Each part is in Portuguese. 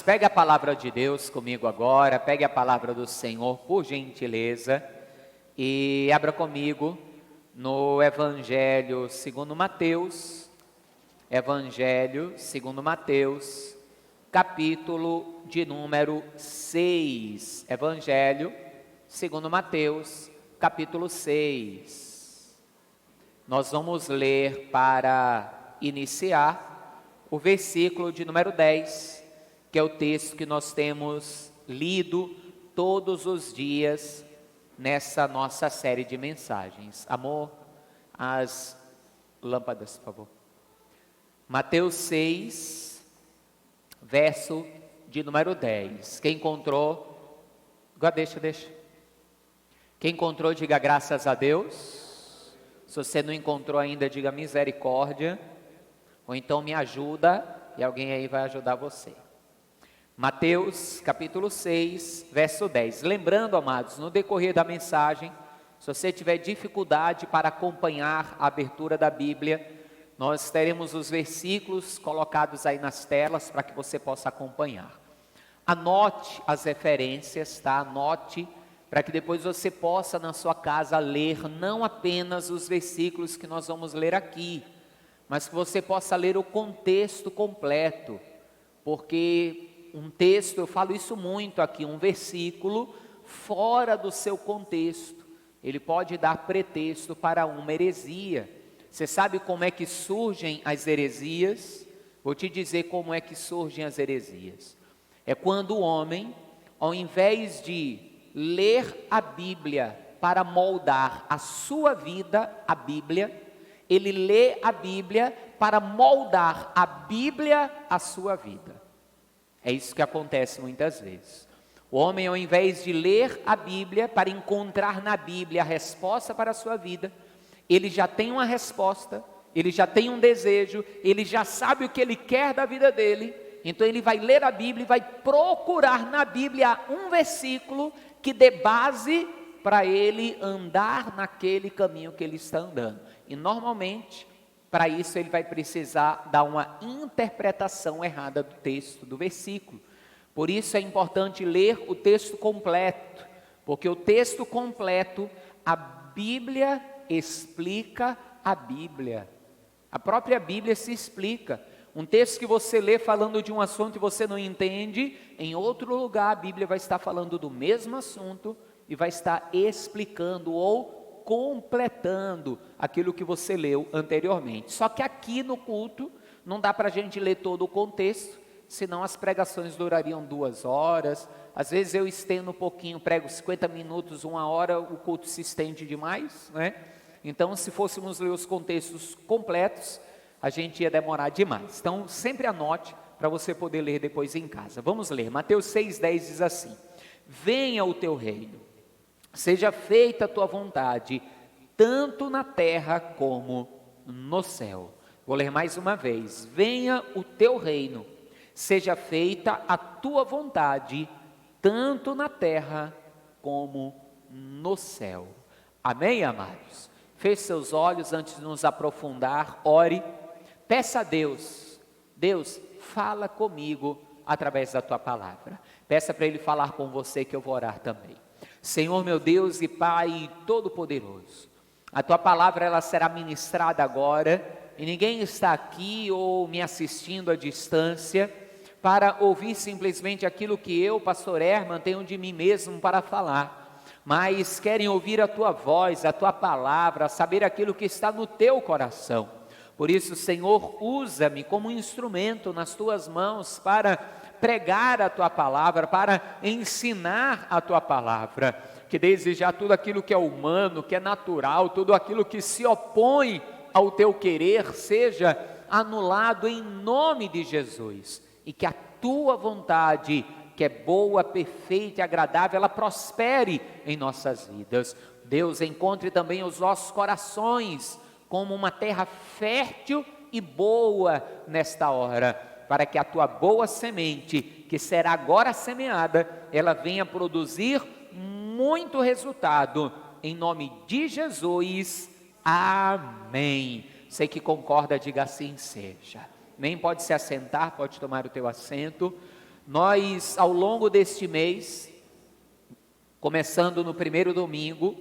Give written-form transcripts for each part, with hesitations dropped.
pegue a palavra de Deus comigo agora, pegue a palavra do Senhor, por gentileza, e abra comigo no Evangelho segundo Mateus, capítulo de número 6, Evangelho segundo Mateus, capítulo 6. Nós vamos ler para iniciar o versículo de número 10, que é o texto que nós temos lido todos os dias nessa nossa série de mensagens. Amor, as lâmpadas, por favor. Mateus 6, verso de número 10. Quem encontrou, deixa. Quem encontrou, diga graças a Deus. Se você não encontrou ainda, diga misericórdia. Ou então me ajuda, e alguém aí vai ajudar você. Mateus capítulo 6, verso 10. Lembrando, amados, no decorrer da mensagem, se você tiver dificuldade para acompanhar a abertura da Bíblia, nós teremos os versículos colocados aí nas telas para que você possa acompanhar. Anote as referências, tá? Anote, para que depois você possa na sua casa ler não apenas os versículos que nós vamos ler aqui, mas que você possa ler o contexto completo, porque um texto, eu falo isso muito aqui, um versículo fora do seu contexto, ele pode dar pretexto para uma heresia. Você sabe como é que surgem as heresias? Vou te dizer como é que surgem as heresias. É quando o homem, ao invés de ler a Bíblia para moldar a sua vida, a Bíblia, ele lê a Bíblia para moldar a Bíblia à sua vida. É isso que acontece muitas vezes. O homem, ao invés de ler a Bíblia para encontrar na Bíblia a resposta para a sua vida, ele já tem uma resposta, ele já tem um desejo, ele já sabe o que ele quer da vida dele, então ele vai ler a Bíblia e vai procurar na Bíblia um versículo que dê base para ele andar naquele caminho que ele está andando. E normalmente, para isso ele vai precisar dar uma interpretação errada do texto, do versículo. Por isso é importante ler o texto completo, porque o texto completo, a Bíblia explica a Bíblia. A própria Bíblia se explica. Um texto que você lê falando de um assunto e você não entende, em outro lugar a Bíblia vai estar falando do mesmo assunto e vai estar explicando ou completando aquilo que você leu anteriormente. Só que aqui no culto não dá para a gente ler todo o contexto, senão as pregações durariam 2 horas. Às vezes eu estendo um pouquinho, prego 50 minutos, 1 hora, o culto se estende demais, né? Então, se fôssemos ler os contextos completos, a gente ia demorar demais. Então, sempre anote para você poder ler depois em casa. Vamos ler. Mateus 6,10 diz assim: venha o teu reino, seja feita a tua vontade, tanto na terra como no céu. Vou ler mais uma vez. Venha o teu reino, seja feita a tua vontade, tanto na terra como no céu. Amém, amados? Feche seus olhos antes de nos aprofundar, ore, peça a Deus, Deus, fala comigo através da tua palavra. Peça para Ele falar com você que eu vou orar também. Senhor meu Deus e Pai Todo-Poderoso, a tua palavra ela será ministrada agora, e ninguém está aqui ou me assistindo à distância para ouvir simplesmente aquilo que eu, pastor Herman, tenho de mim mesmo para falar, mas querem ouvir a tua voz, a tua palavra, saber aquilo que está no teu coração. Por isso, Senhor, usa-me como instrumento nas tuas mãos para pregar a tua palavra, para ensinar a tua palavra, que desde já tudo aquilo que é humano, que é natural, tudo aquilo que se opõe ao teu querer, seja anulado em nome de Jesus, e que a tua vontade, que é boa, perfeita e agradável, ela prospere em nossas vidas. Deus, encontre também os nossos corações como uma terra fértil e boa nesta hora, para que a tua boa semente, que será agora semeada, ela venha produzir muito resultado, em nome de Jesus, amém. Sei que concorda, diga assim seja. Nem pode se assentar, pode tomar o teu assento. Nós, ao longo deste mês, começando no primeiro domingo,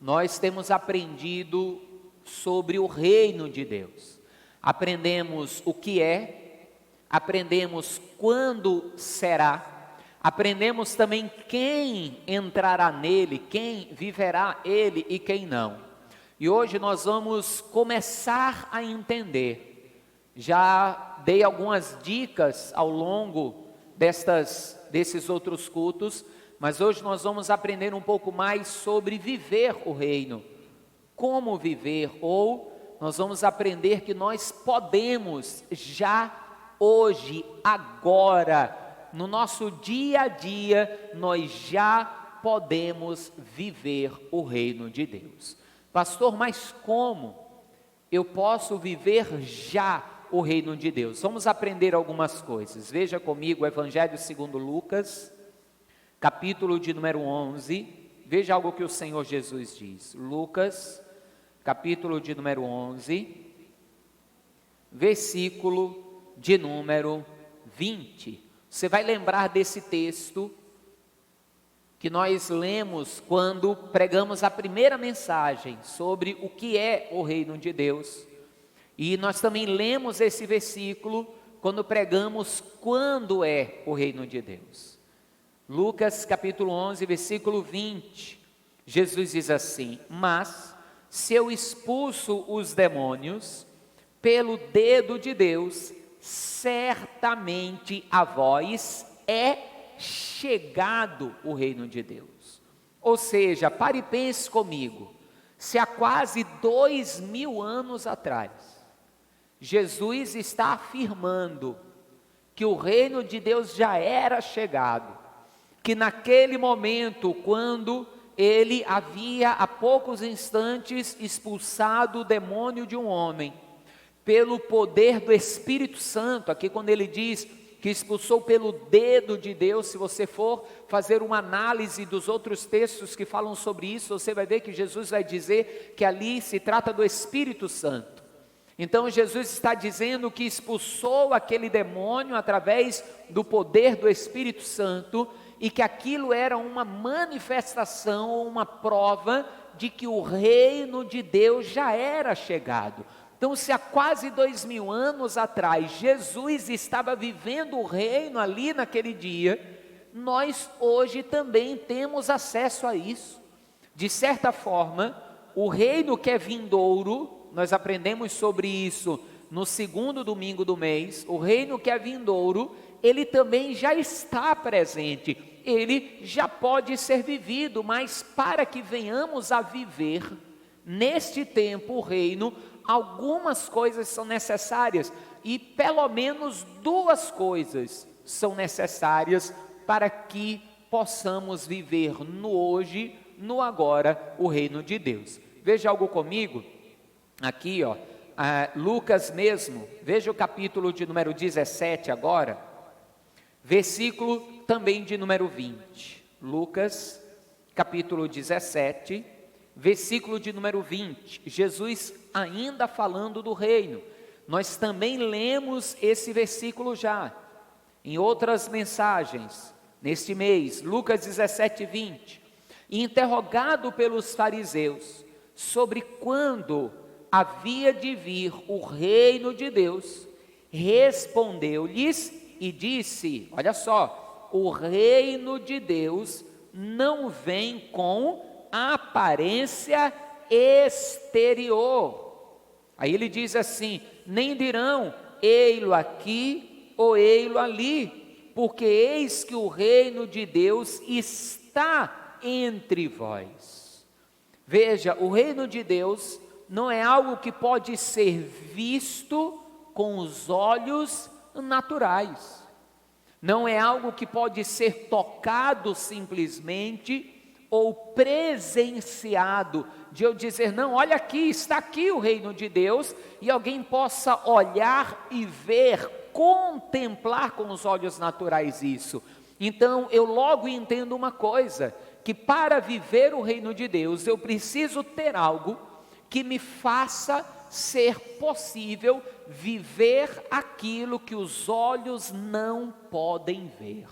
nós temos aprendido sobre o reino de Deus. Aprendemos o que é, aprendemos quando será, aprendemos também quem entrará nele, quem viverá ele e quem não. E hoje nós vamos começar a entender. Já dei algumas dicas ao longo desses outros cultos, mas hoje nós vamos aprender um pouco mais sobre viver o reino. Como viver, ou nós vamos aprender que nós podemos já hoje, agora, no nosso dia a dia, nós já podemos viver o reino de Deus. Pastor, mas como eu posso viver já o reino de Deus? Vamos aprender algumas coisas. Veja comigo o Evangelho segundo Lucas, capítulo de número 11. Veja algo que o Senhor Jesus diz. Lucas, capítulo de número 11, versículo de número 20. Você vai lembrar desse texto que nós lemos quando pregamos a primeira mensagem sobre o que é o reino de Deus. E nós também lemos esse versículo quando pregamos quando é o reino de Deus. Lucas capítulo 11, versículo 20. Jesus diz assim: mas se eu expulso os demônios pelo dedo de Deus, certamente a vós é chegado o reino de Deus. Ou seja, pare e pense comigo, se há quase 2000 anos atrás, Jesus está afirmando que o reino de Deus já era chegado, que naquele momento, quando ele havia há poucos instantes expulsado o demônio de um homem, pelo poder do Espírito Santo, aqui quando ele diz que expulsou pelo dedo de Deus, se você for fazer uma análise dos outros textos que falam sobre isso, você vai ver que Jesus vai dizer que ali se trata do Espírito Santo. Então Jesus está dizendo que expulsou aquele demônio através do poder do Espírito Santo, e que aquilo era uma manifestação ou uma prova de que o reino de Deus já era chegado. Então, se há quase 2000 anos atrás Jesus estava vivendo o reino ali naquele dia, nós hoje também temos acesso a isso. De certa forma, o reino que é vindouro, nós aprendemos sobre isso no segundo domingo do mês, o reino que é vindouro, ele também já está presente, ele já pode ser vivido, mas para que venhamos a viver neste tempo o reino, algumas coisas são necessárias, e pelo menos duas coisas são necessárias para que possamos viver no hoje, no agora, o reino de Deus. Veja algo comigo, aqui Lucas mesmo, veja o capítulo de número 17 agora, versículo também de número 20, Lucas capítulo 17, versículo de número 20, Jesus ainda falando do reino. Nós também lemos esse versículo já, em outras mensagens, neste mês, Lucas 17, 20, e interrogado pelos fariseus, sobre quando havia de vir o reino de Deus, respondeu-lhes e disse, olha só, o reino de Deus não vem com aparência exterior. Aí ele diz assim, nem dirão, ei-lo aqui ou ei-lo ali, porque eis que o reino de Deus está entre vós. Veja, o reino de Deus não é algo que pode ser visto com os olhos naturais, não é algo que pode ser tocado simplesmente, ou presenciado, de eu dizer, não, olha aqui, está aqui o reino de Deus, e alguém possa olhar e ver, contemplar com os olhos naturais isso. Então eu logo entendo uma coisa, que para viver o reino de Deus, eu preciso ter algo que me faça ser possível viver aquilo que os olhos não podem ver.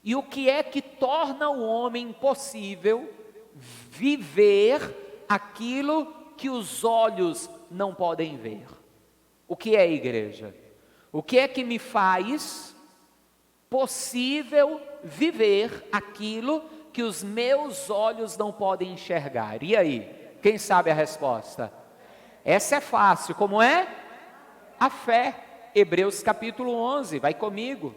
E o que é que torna o homem possível viver aquilo que os olhos não podem ver? O que é, igreja? O que é que me faz possível viver aquilo que os meus olhos não podem enxergar? E aí, quem sabe a resposta? Essa é fácil, como é? A fé. Hebreus capítulo 11, vai comigo.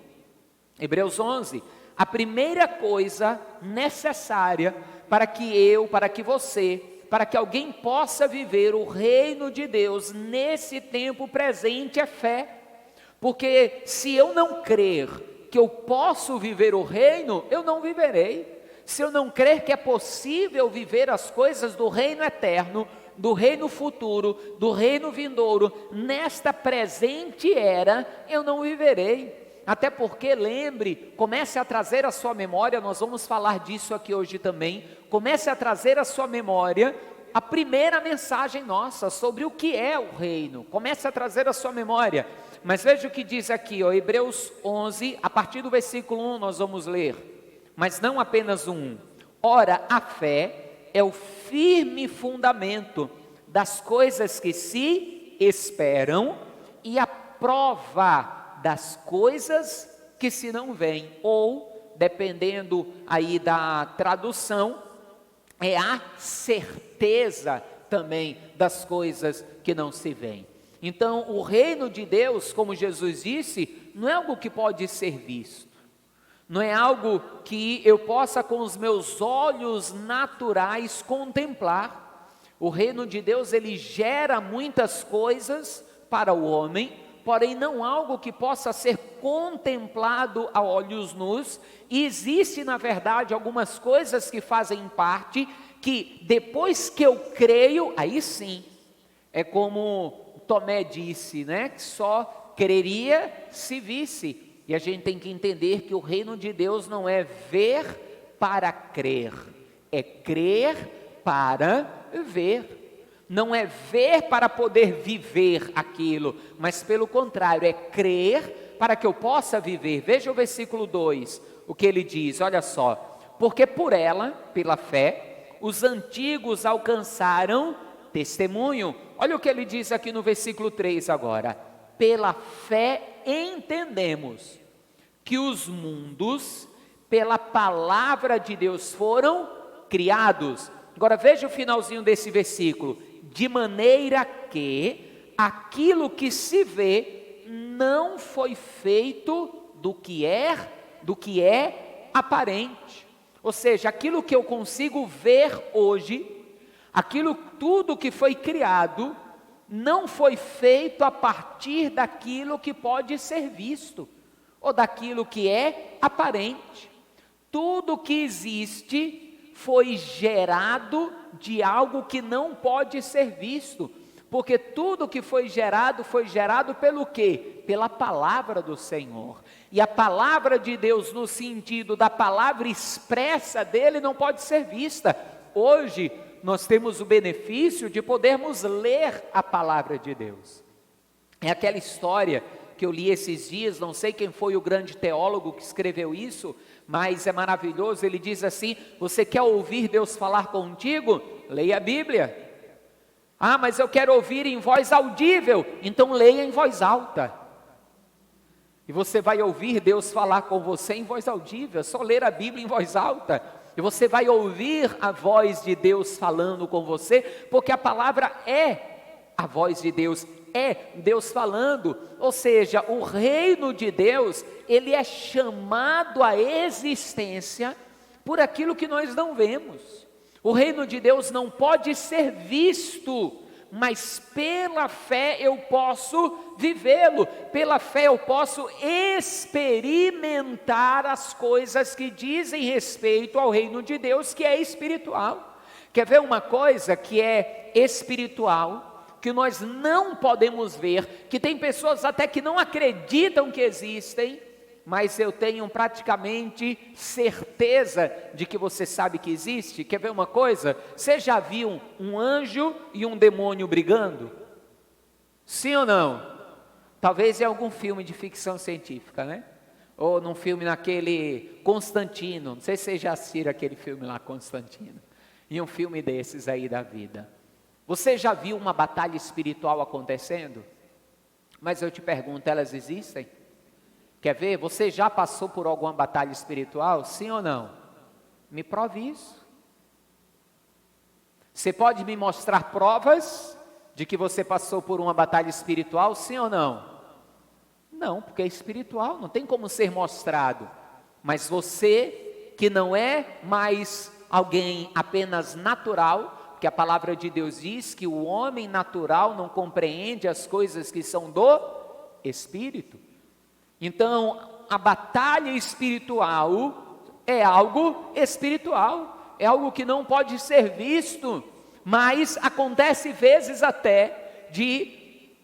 Hebreus 11. A primeira coisa necessária para que eu, para que você, para que alguém possa viver o reino de Deus nesse tempo presente é fé. Porque se eu não crer que eu posso viver o reino, eu não viverei. Se eu não crer que é possível viver as coisas do reino eterno, do reino futuro, do reino vindouro, nesta presente era, eu não viverei. Até porque, lembre, comece a trazer à sua memória, nós vamos falar disso aqui hoje também, comece a trazer à sua memória a primeira mensagem nossa sobre o que é o reino, comece a trazer à sua memória. Mas veja o que diz aqui, ó, Hebreus 11, a partir do versículo 1 nós vamos ler, mas não apenas um. Ora, a fé é o firme fundamento das coisas que se esperam e a prova das coisas que se não veem, ou, dependendo aí da tradução, é a certeza também das coisas que não se veem. Então, o reino de Deus, como Jesus disse, não é algo que pode ser visto, não é algo que eu possa com os meus olhos naturais contemplar. O reino de Deus, ele gera muitas coisas para o homem, porém não algo que possa ser contemplado a olhos nus. E existe, na verdade, algumas coisas que fazem parte, que depois que eu creio, aí sim, é como Tomé disse, né? Que só creria se visse. E a gente tem que entender que o reino de Deus não é ver para crer, é crer para ver. Não é ver para poder viver aquilo, mas pelo contrário, é crer para que eu possa viver. Veja o versículo 2, o que ele diz, olha só. Porque por ela, pela fé, os antigos alcançaram testemunho. Olha o que ele diz aqui no versículo 3 agora. Pela fé entendemos que os mundos, pela palavra de Deus, foram criados. Agora veja o finalzinho desse versículo. De maneira que aquilo que se vê não foi feito do que é aparente. Ou seja, aquilo que eu consigo ver hoje, tudo que foi criado, não foi feito a partir daquilo que pode ser visto, ou daquilo que é aparente. Tudo que existe foi gerado de algo que não pode ser visto, porque tudo que foi gerado pelo quê? Pela palavra do Senhor. E a palavra de Deus, no sentido da palavra expressa dele, não pode ser vista. Hoje nós temos o benefício de podermos ler a palavra de Deus. É aquela história que eu li esses dias, não sei quem foi o grande teólogo que escreveu isso, mas é maravilhoso. Ele diz assim: você quer ouvir Deus falar contigo? Leia a Bíblia. Ah, mas eu quero ouvir em voz audível, então leia em voz alta. E você vai ouvir Deus falar com você em voz audível, é só ler a Bíblia em voz alta. E você vai ouvir a voz de Deus falando com você, porque a palavra é a voz de Deus, é Deus falando. Ou seja, o reino de Deus, ele é chamado à existência por aquilo que nós não vemos. O reino de Deus não pode ser visto, mas pela fé eu posso vivê-lo, pela fé eu posso experimentar as coisas que dizem respeito ao reino de Deus, que é espiritual. Quer ver uma coisa que é espiritual, que nós não podemos ver, que tem pessoas até que não acreditam que existem, mas eu tenho praticamente certeza de que você sabe que existe. Quer ver uma coisa? Você já viu um anjo e um demônio brigando? Sim ou não? Talvez em algum filme de ficção científica, né? Ou num filme naquele Constantino, não sei se vocês já assistiram aquele filme lá, Constantino. E um filme desses aí da vida. Você já viu uma batalha espiritual acontecendo? Mas eu te pergunto, elas existem? Quer ver? Você já passou por alguma batalha espiritual? Sim ou não? Me prove isso. Você pode me mostrar provas de que você passou por uma batalha espiritual? Sim ou não? Não, porque é espiritual, não tem como ser mostrado. Mas você, que não é mais alguém apenas natural, porque a palavra de Deus diz que o homem natural não compreende as coisas que são do Espírito. Então, a batalha espiritual é algo espiritual, é algo que não pode ser visto, mas acontece vezes até de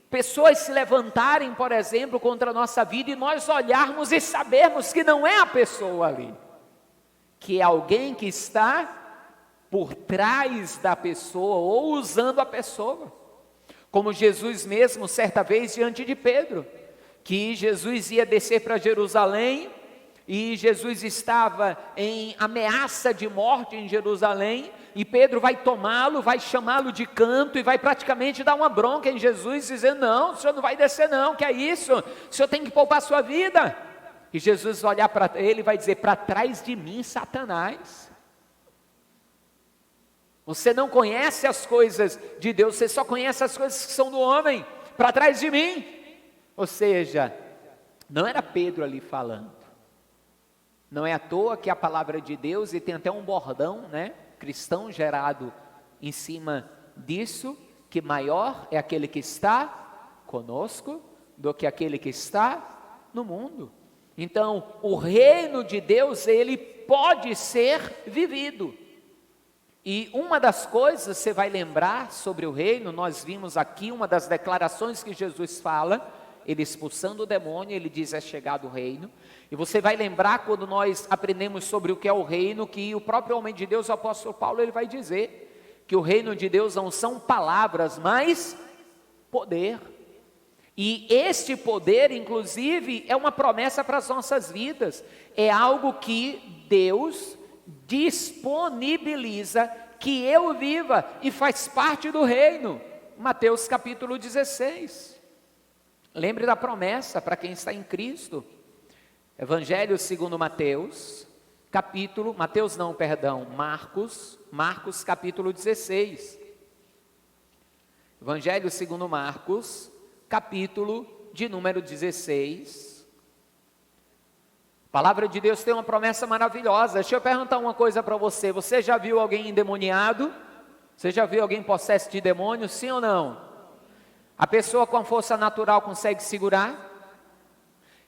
pessoas se levantarem, por exemplo, contra a nossa vida e nós olharmos e sabermos que não é a pessoa ali, que é alguém que está por trás da pessoa ou usando a pessoa, como Jesus mesmo, certa vez, diante de Pedro, que Jesus ia descer para Jerusalém, e Jesus estava em ameaça de morte em Jerusalém, e Pedro vai tomá-lo, vai chamá-lo de canto, e vai praticamente dar uma bronca em Jesus, dizendo, não, o senhor não vai descer não, que é isso, o senhor tem que poupar a sua vida. E Jesus vai olhar para ele e vai dizer, para trás de mim, Satanás. Você não conhece as coisas de Deus, você só conhece as coisas que são do homem, para trás de mim. Ou seja, não era Pedro ali falando. Não é à toa que a palavra de Deus, e tem até um bordão, né, cristão gerado em cima disso, que maior é aquele que está conosco do que aquele que está no mundo. Então, o reino de Deus, ele pode ser vivido. E uma das coisas, você vai lembrar sobre o reino, nós vimos aqui uma das declarações que Jesus fala, ele expulsando o demônio, ele diz, é chegado o reino. E você vai lembrar quando nós aprendemos sobre o que é o reino, que o próprio homem de Deus, o apóstolo Paulo, ele vai dizer que o reino de Deus não são palavras, mas poder. E este poder, inclusive, é uma promessa para as nossas vidas, é algo que Deus disponibiliza que eu viva e faz parte do reino. Mateus capítulo 16. Lembre da promessa para quem está em Cristo. Evangelho segundo Mateus, Marcos capítulo 16. Evangelho segundo Marcos, capítulo de número 16. A palavra de Deus tem uma promessa maravilhosa. Deixa eu perguntar uma coisa para você. Você já viu alguém endemoniado? Você já viu alguém possesso de demônio? Sim ou não? A pessoa com a força natural consegue segurar?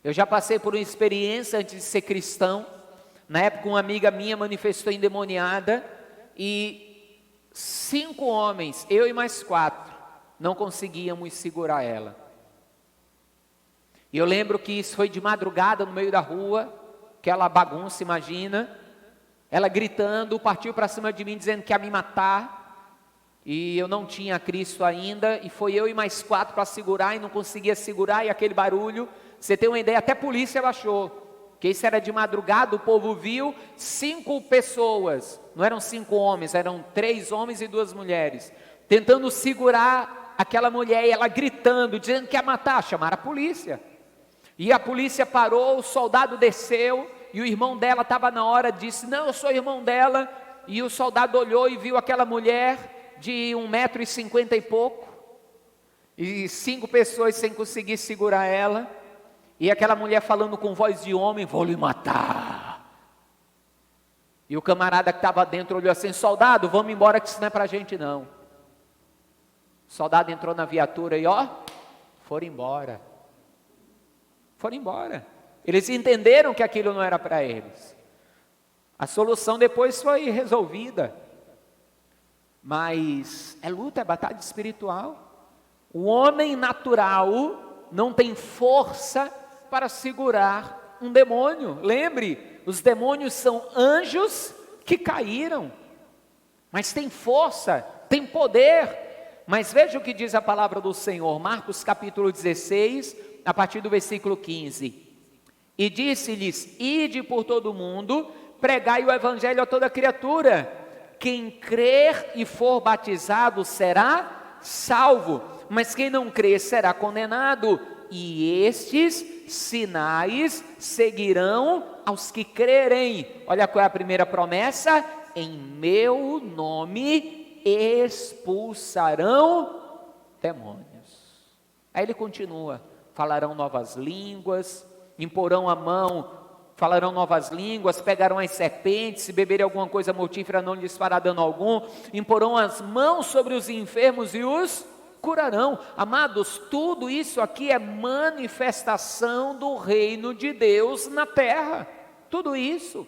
Eu já passei por uma experiência antes de ser cristão. Na época uma amiga minha manifestou endemoniada e 5 homens, eu e mais 4, não conseguíamos segurar ela. E eu lembro que isso foi de madrugada no meio da rua, aquela bagunça, imagina. Ela gritando, partiu para cima de mim dizendo que ia me matar. E eu não tinha Cristo ainda, e foi eu e mais 4 para segurar, e não conseguia segurar, e aquele barulho, você tem uma ideia, até a polícia baixou, que isso era de madrugada, o povo viu 5 pessoas, não eram 5 homens, eram 3 homens e 2 mulheres, tentando segurar aquela mulher, e ela gritando, dizendo que ia matar, chamaram a polícia, e a polícia parou, o soldado desceu, e o irmão dela estava na hora, disse, não, eu sou irmão dela, e o soldado olhou e viu aquela mulher, de 1,50 m e pouco, e 5 pessoas sem conseguir segurar ela, e aquela mulher falando com voz de homem, vou lhe matar. E o camarada que estava dentro olhou assim, soldado, vamos embora que isso não é para a gente não. O soldado entrou na viatura e foram embora. Foram embora. Eles entenderam que aquilo não era para eles. A solução depois foi resolvida. Mas é luta, é batalha espiritual. O homem natural não tem força para segurar um demônio. Lembre, os demônios são anjos que caíram, mas tem força, tem poder. Mas veja o que diz a palavra do Senhor, Marcos capítulo 16, a partir do versículo 15. E disse-lhes: ide por todo o mundo, pregai o evangelho a toda criatura. Quem crer e for batizado será salvo, mas quem não crer será condenado. E estes sinais seguirão aos que crerem. Olha qual é a primeira promessa: em meu nome expulsarão demônios. Aí ele continua: falarão novas línguas, imporão a mão, falarão novas línguas, pegarão as serpentes, se beberem alguma coisa mortífera não lhes fará dano algum, imporão as mãos sobre os enfermos e os curarão. Amados, tudo isso aqui é manifestação do reino de Deus na terra, tudo isso,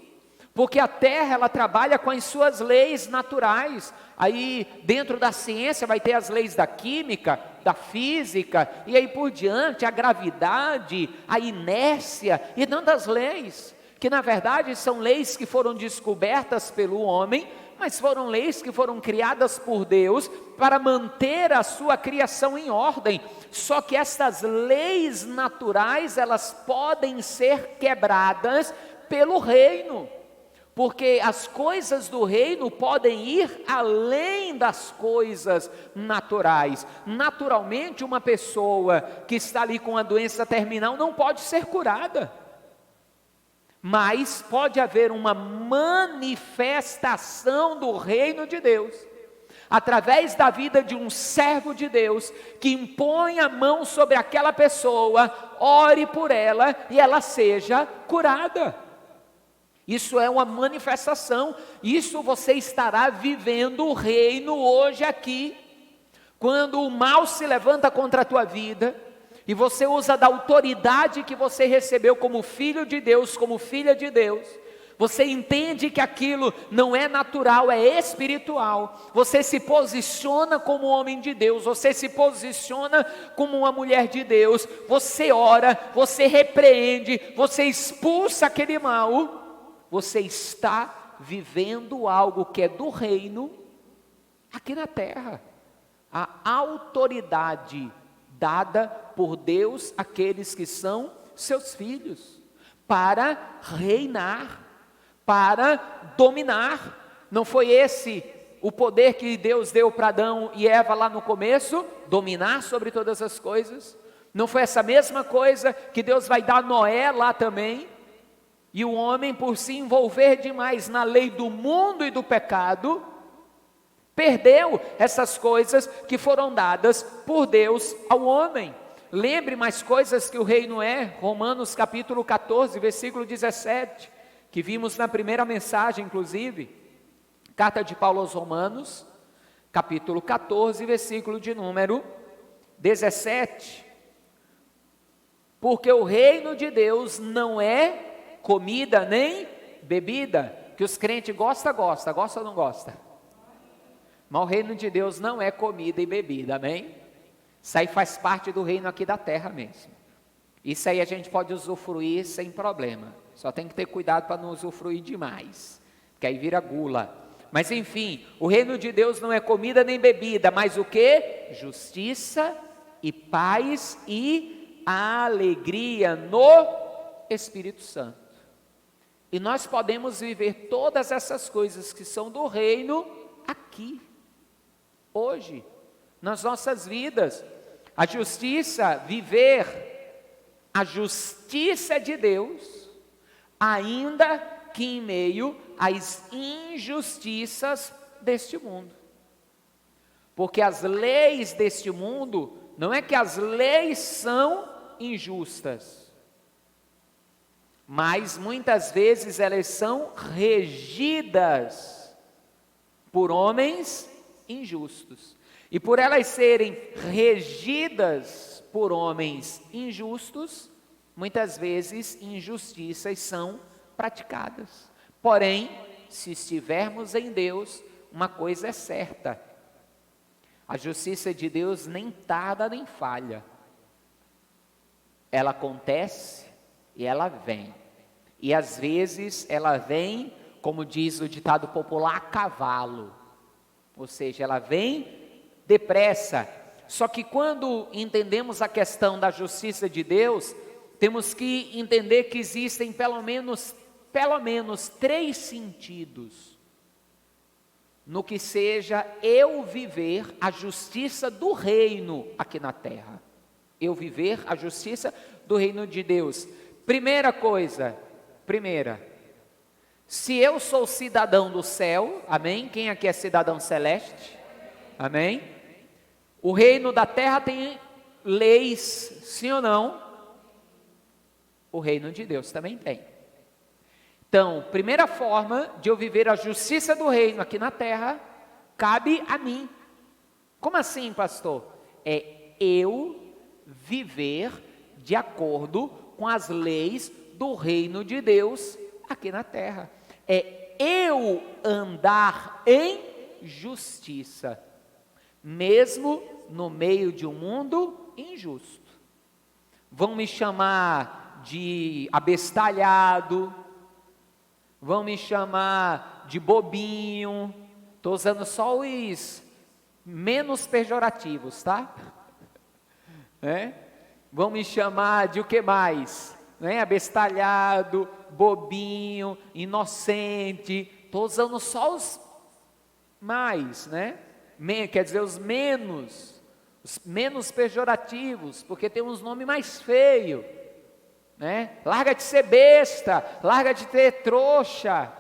porque a terra ela trabalha com as suas leis naturais. Aí dentro da ciência vai ter as leis da química, da física, e aí por diante, a gravidade, a inércia e tantas leis, que na verdade são leis que foram descobertas pelo homem, mas foram leis que foram criadas por Deus para manter a sua criação em ordem. Só que estas leis naturais, elas podem ser quebradas pelo reino, porque as coisas do reino podem ir além das coisas naturais. Naturalmente, uma pessoa que está ali com a doença terminal não pode ser curada, mas pode haver uma manifestação do reino de Deus, através da vida de um servo de Deus, que impõe a mão sobre aquela pessoa, ore por ela e ela seja curada. Isso é uma manifestação, isso você estará vivendo o reino hoje aqui. Quando o mal se levanta contra a tua vida, e você usa da autoridade que você recebeu como filho de Deus, como filha de Deus, você entende que aquilo não é natural, é espiritual, você se posiciona como homem de Deus, você se posiciona como uma mulher de Deus, você ora, você repreende, você expulsa aquele mal. Você está vivendo algo que é do reino aqui na terra. A autoridade dada por Deus àqueles que são seus filhos, para reinar, para dominar. Não foi esse o poder que Deus deu para Adão e Eva lá no começo? Dominar sobre todas as coisas. Não foi essa mesma coisa que Deus vai dar a Noé lá também? E o homem, por se envolver demais na lei do mundo e do pecado, perdeu essas coisas que foram dadas por Deus ao homem. Lembre mais coisas que o reino é, Romanos capítulo 14, versículo 17, que vimos na primeira mensagem, inclusive, carta de Paulo aos Romanos, capítulo 14, versículo de número 17. Porque o reino de Deus não é comida nem bebida, que os crentes gosta ou não gosta? Mas o reino de Deus não é comida e bebida, amém? Isso aí faz parte do reino aqui da terra mesmo. Isso aí a gente pode usufruir sem problema, só tem que ter cuidado para não usufruir demais, que aí vira gula. Mas enfim, o reino de Deus não é comida nem bebida, mas o que? Justiça e paz e alegria no Espírito Santo. E nós podemos viver todas essas coisas que são do reino aqui, hoje, nas nossas vidas. A justiça, viver a justiça de Deus, ainda que em meio às injustiças deste mundo. Porque as leis deste mundo, não é que as leis são injustas, mas muitas vezes elas são regidas por homens injustos. E por elas serem regidas por homens injustos, muitas vezes injustiças são praticadas. Porém, se estivermos em Deus, uma coisa é certa: a justiça de Deus nem tarda nem falha. Ela acontece E ela vem. E às vezes ela vem, como diz o ditado popular, a cavalo. Ou seja, ela vem depressa. Só que quando entendemos a questão da justiça de Deus, temos que entender que existem pelo menos 3 sentidos no que seja eu viver a justiça do reino aqui na terra. Eu viver a justiça do reino de Deus. Primeira, se eu sou cidadão do céu, amém? Quem aqui é cidadão celeste? Amém? O reino da terra tem leis, sim ou não? O reino de Deus também tem. Então, primeira forma de eu viver a justiça do reino aqui na terra, cabe a mim. Como assim, pastor? É eu viver de acordo com as leis do reino de Deus aqui na terra. É eu andar em justiça, mesmo no meio de um mundo injusto. Vão me chamar de abestalhado, vão me chamar de bobinho, estou usando só os menos pejorativos, tá? Vão me chamar de o que mais? Abestalhado, bobinho, inocente, estou usando só os mais, quer dizer, os menos pejorativos, porque tem uns nomes mais feios. Larga de ser besta, larga de ter trouxa.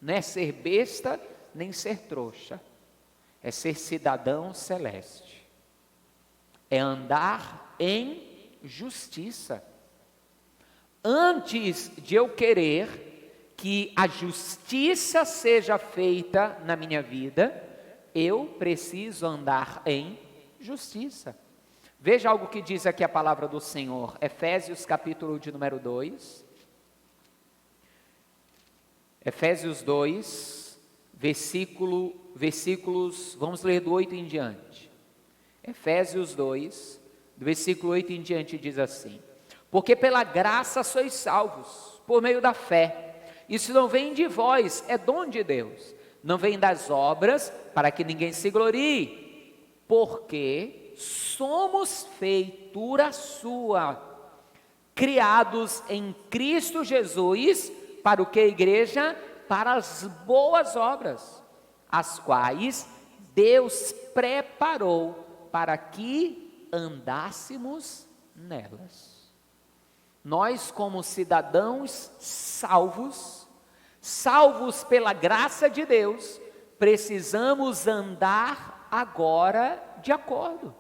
Não é ser besta, nem ser trouxa. É ser cidadão celeste. É andar em justiça. Antes de eu querer que a justiça seja feita na minha vida, eu preciso andar em justiça. Veja algo que diz aqui a palavra do Senhor, Efésios capítulo de número 2, Efésios 2, versículos, vamos ler do 8 em diante. Efésios 2, do versículo 8 em diante diz assim: porque pela graça sois salvos, por meio da fé. Isso não vem de vós, é dom de Deus. Não vem das obras, para que ninguém se glorie, porque somos feitura sua, criados em Cristo Jesus, para o que, igreja? Para as boas obras, as quais Deus preparou para que andássemos nelas. Nós, como cidadãos salvos pela graça de Deus, precisamos andar agora de acordo.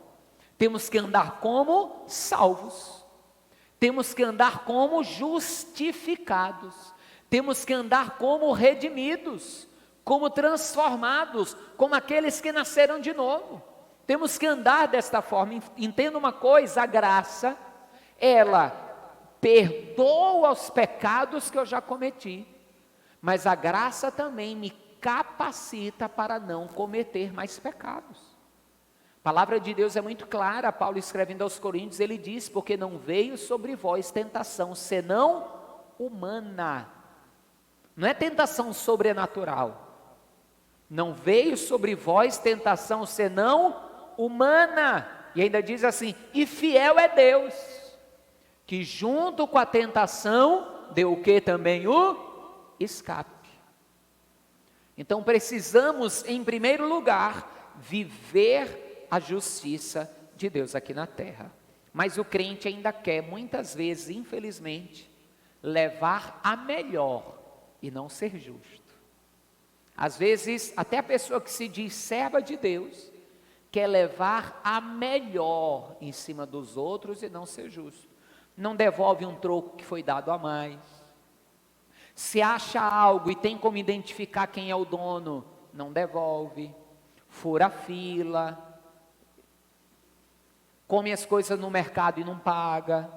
Temos que andar como salvos, temos que andar como justificados, temos que andar como redimidos, como transformados, como aqueles que nasceram de novo. Temos que andar desta forma. Entenda uma coisa: a graça, ela perdoa os pecados que eu já cometi, mas a graça também me capacita para não cometer mais pecados. A palavra de Deus é muito clara. Paulo, escrevendo aos Coríntios, ele diz: porque não veio sobre vós tentação senão humana. Não é tentação sobrenatural. Não veio sobre vós tentação senão humana. E ainda diz assim: e fiel é Deus, que junto com a tentação deu o que também? O escape. Então precisamos, em primeiro lugar, viver a justiça de Deus aqui na terra. Mas o crente ainda quer, muitas vezes, infelizmente, levar a melhor e não ser justo. Às vezes, até a pessoa que se diz serva de Deus, quer levar a melhor em cima dos outros e não ser justo. Não devolve um troco que foi dado a mais. Se acha algo e tem como identificar quem é o dono, não devolve. Fura a fila. Come as coisas no mercado e não paga.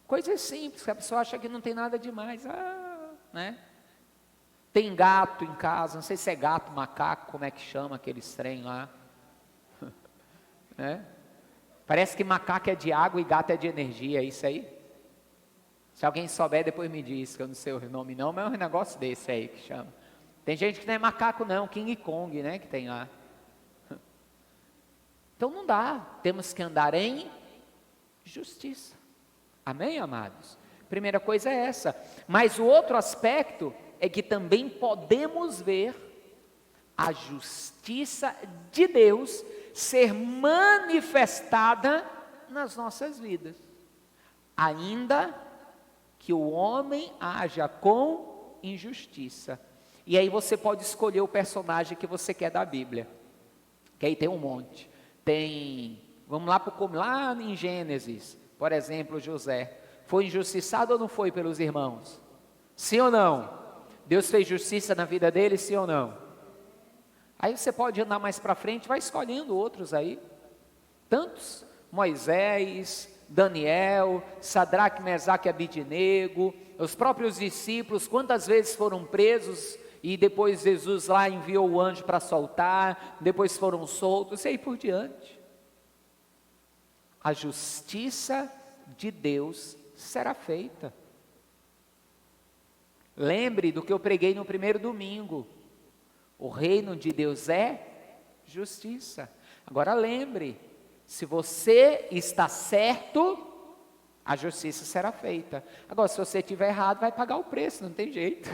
Coisas simples, que a pessoa acha que não tem nada demais. Tem gato em casa, não sei se é gato, macaco, como é que chama aqueles trem lá. Parece que macaco é de água e gato é de energia, é isso aí? Se alguém souber, depois me diz, que eu não sei o nome não, mas é um negócio desse aí que chama. Tem gente que não é macaco não, King Kong, né, que tem lá. Então não dá, temos que andar em justiça. Amém, amados? Primeira coisa é essa. Mas o outro aspecto é que também podemos ver a justiça de Deus ser manifestada nas nossas vidas, ainda que o homem haja com injustiça. E aí você pode escolher o personagem que você quer da Bíblia, que aí tem um monte. Vamos lá em Gênesis, por exemplo, José. Foi injustiçado ou não foi pelos irmãos? Sim ou não? Deus fez justiça na vida dele, sim ou não? Aí você pode andar mais para frente, vai escolhendo outros aí. Tantos, Moisés, Daniel, Sadraque, Mesaque e Abidnego, os próprios discípulos, quantas vezes foram presos e depois Jesus lá enviou o anjo para soltar, depois foram soltos e aí por diante. A justiça de Deus será feita. Lembre do que eu preguei no primeiro domingo. O reino de Deus é justiça. Agora lembre, se você está certo, a justiça será feita. Agora, se você estiver errado, vai pagar o preço, não tem jeito.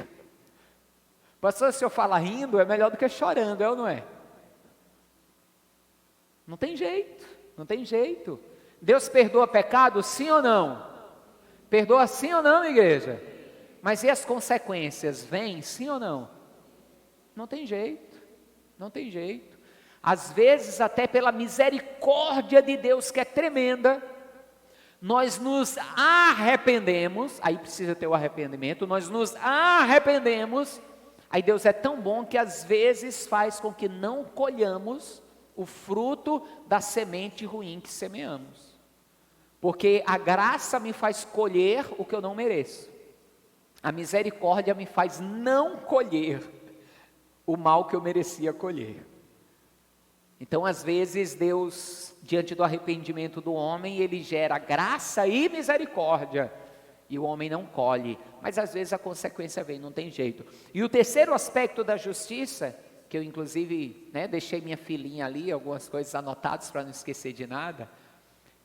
Pastor, se eu falar rindo, é melhor do que chorando, é ou não é? Não tem jeito, não tem jeito. Deus perdoa pecado, sim ou não? Perdoa sim ou não, igreja? Mas e as consequências, vêm sim ou não? Não tem jeito, não tem jeito. Às vezes, até pela misericórdia de Deus, que é tremenda, nós nos arrependemos, aí precisa ter o arrependimento, nós nos arrependemos, aí Deus é tão bom que às vezes faz com que não colhamos o fruto da semente ruim que semeamos. Porque a graça me faz colher o que eu não mereço. A misericórdia me faz não colher o mal que eu merecia colher. Então, às vezes, Deus, diante do arrependimento do homem, Ele gera graça e misericórdia, e o homem não colhe, mas às vezes a consequência vem, não tem jeito. E o terceiro aspecto da justiça, que eu inclusive deixei minha filhinha ali, algumas coisas anotadas para não esquecer de nada,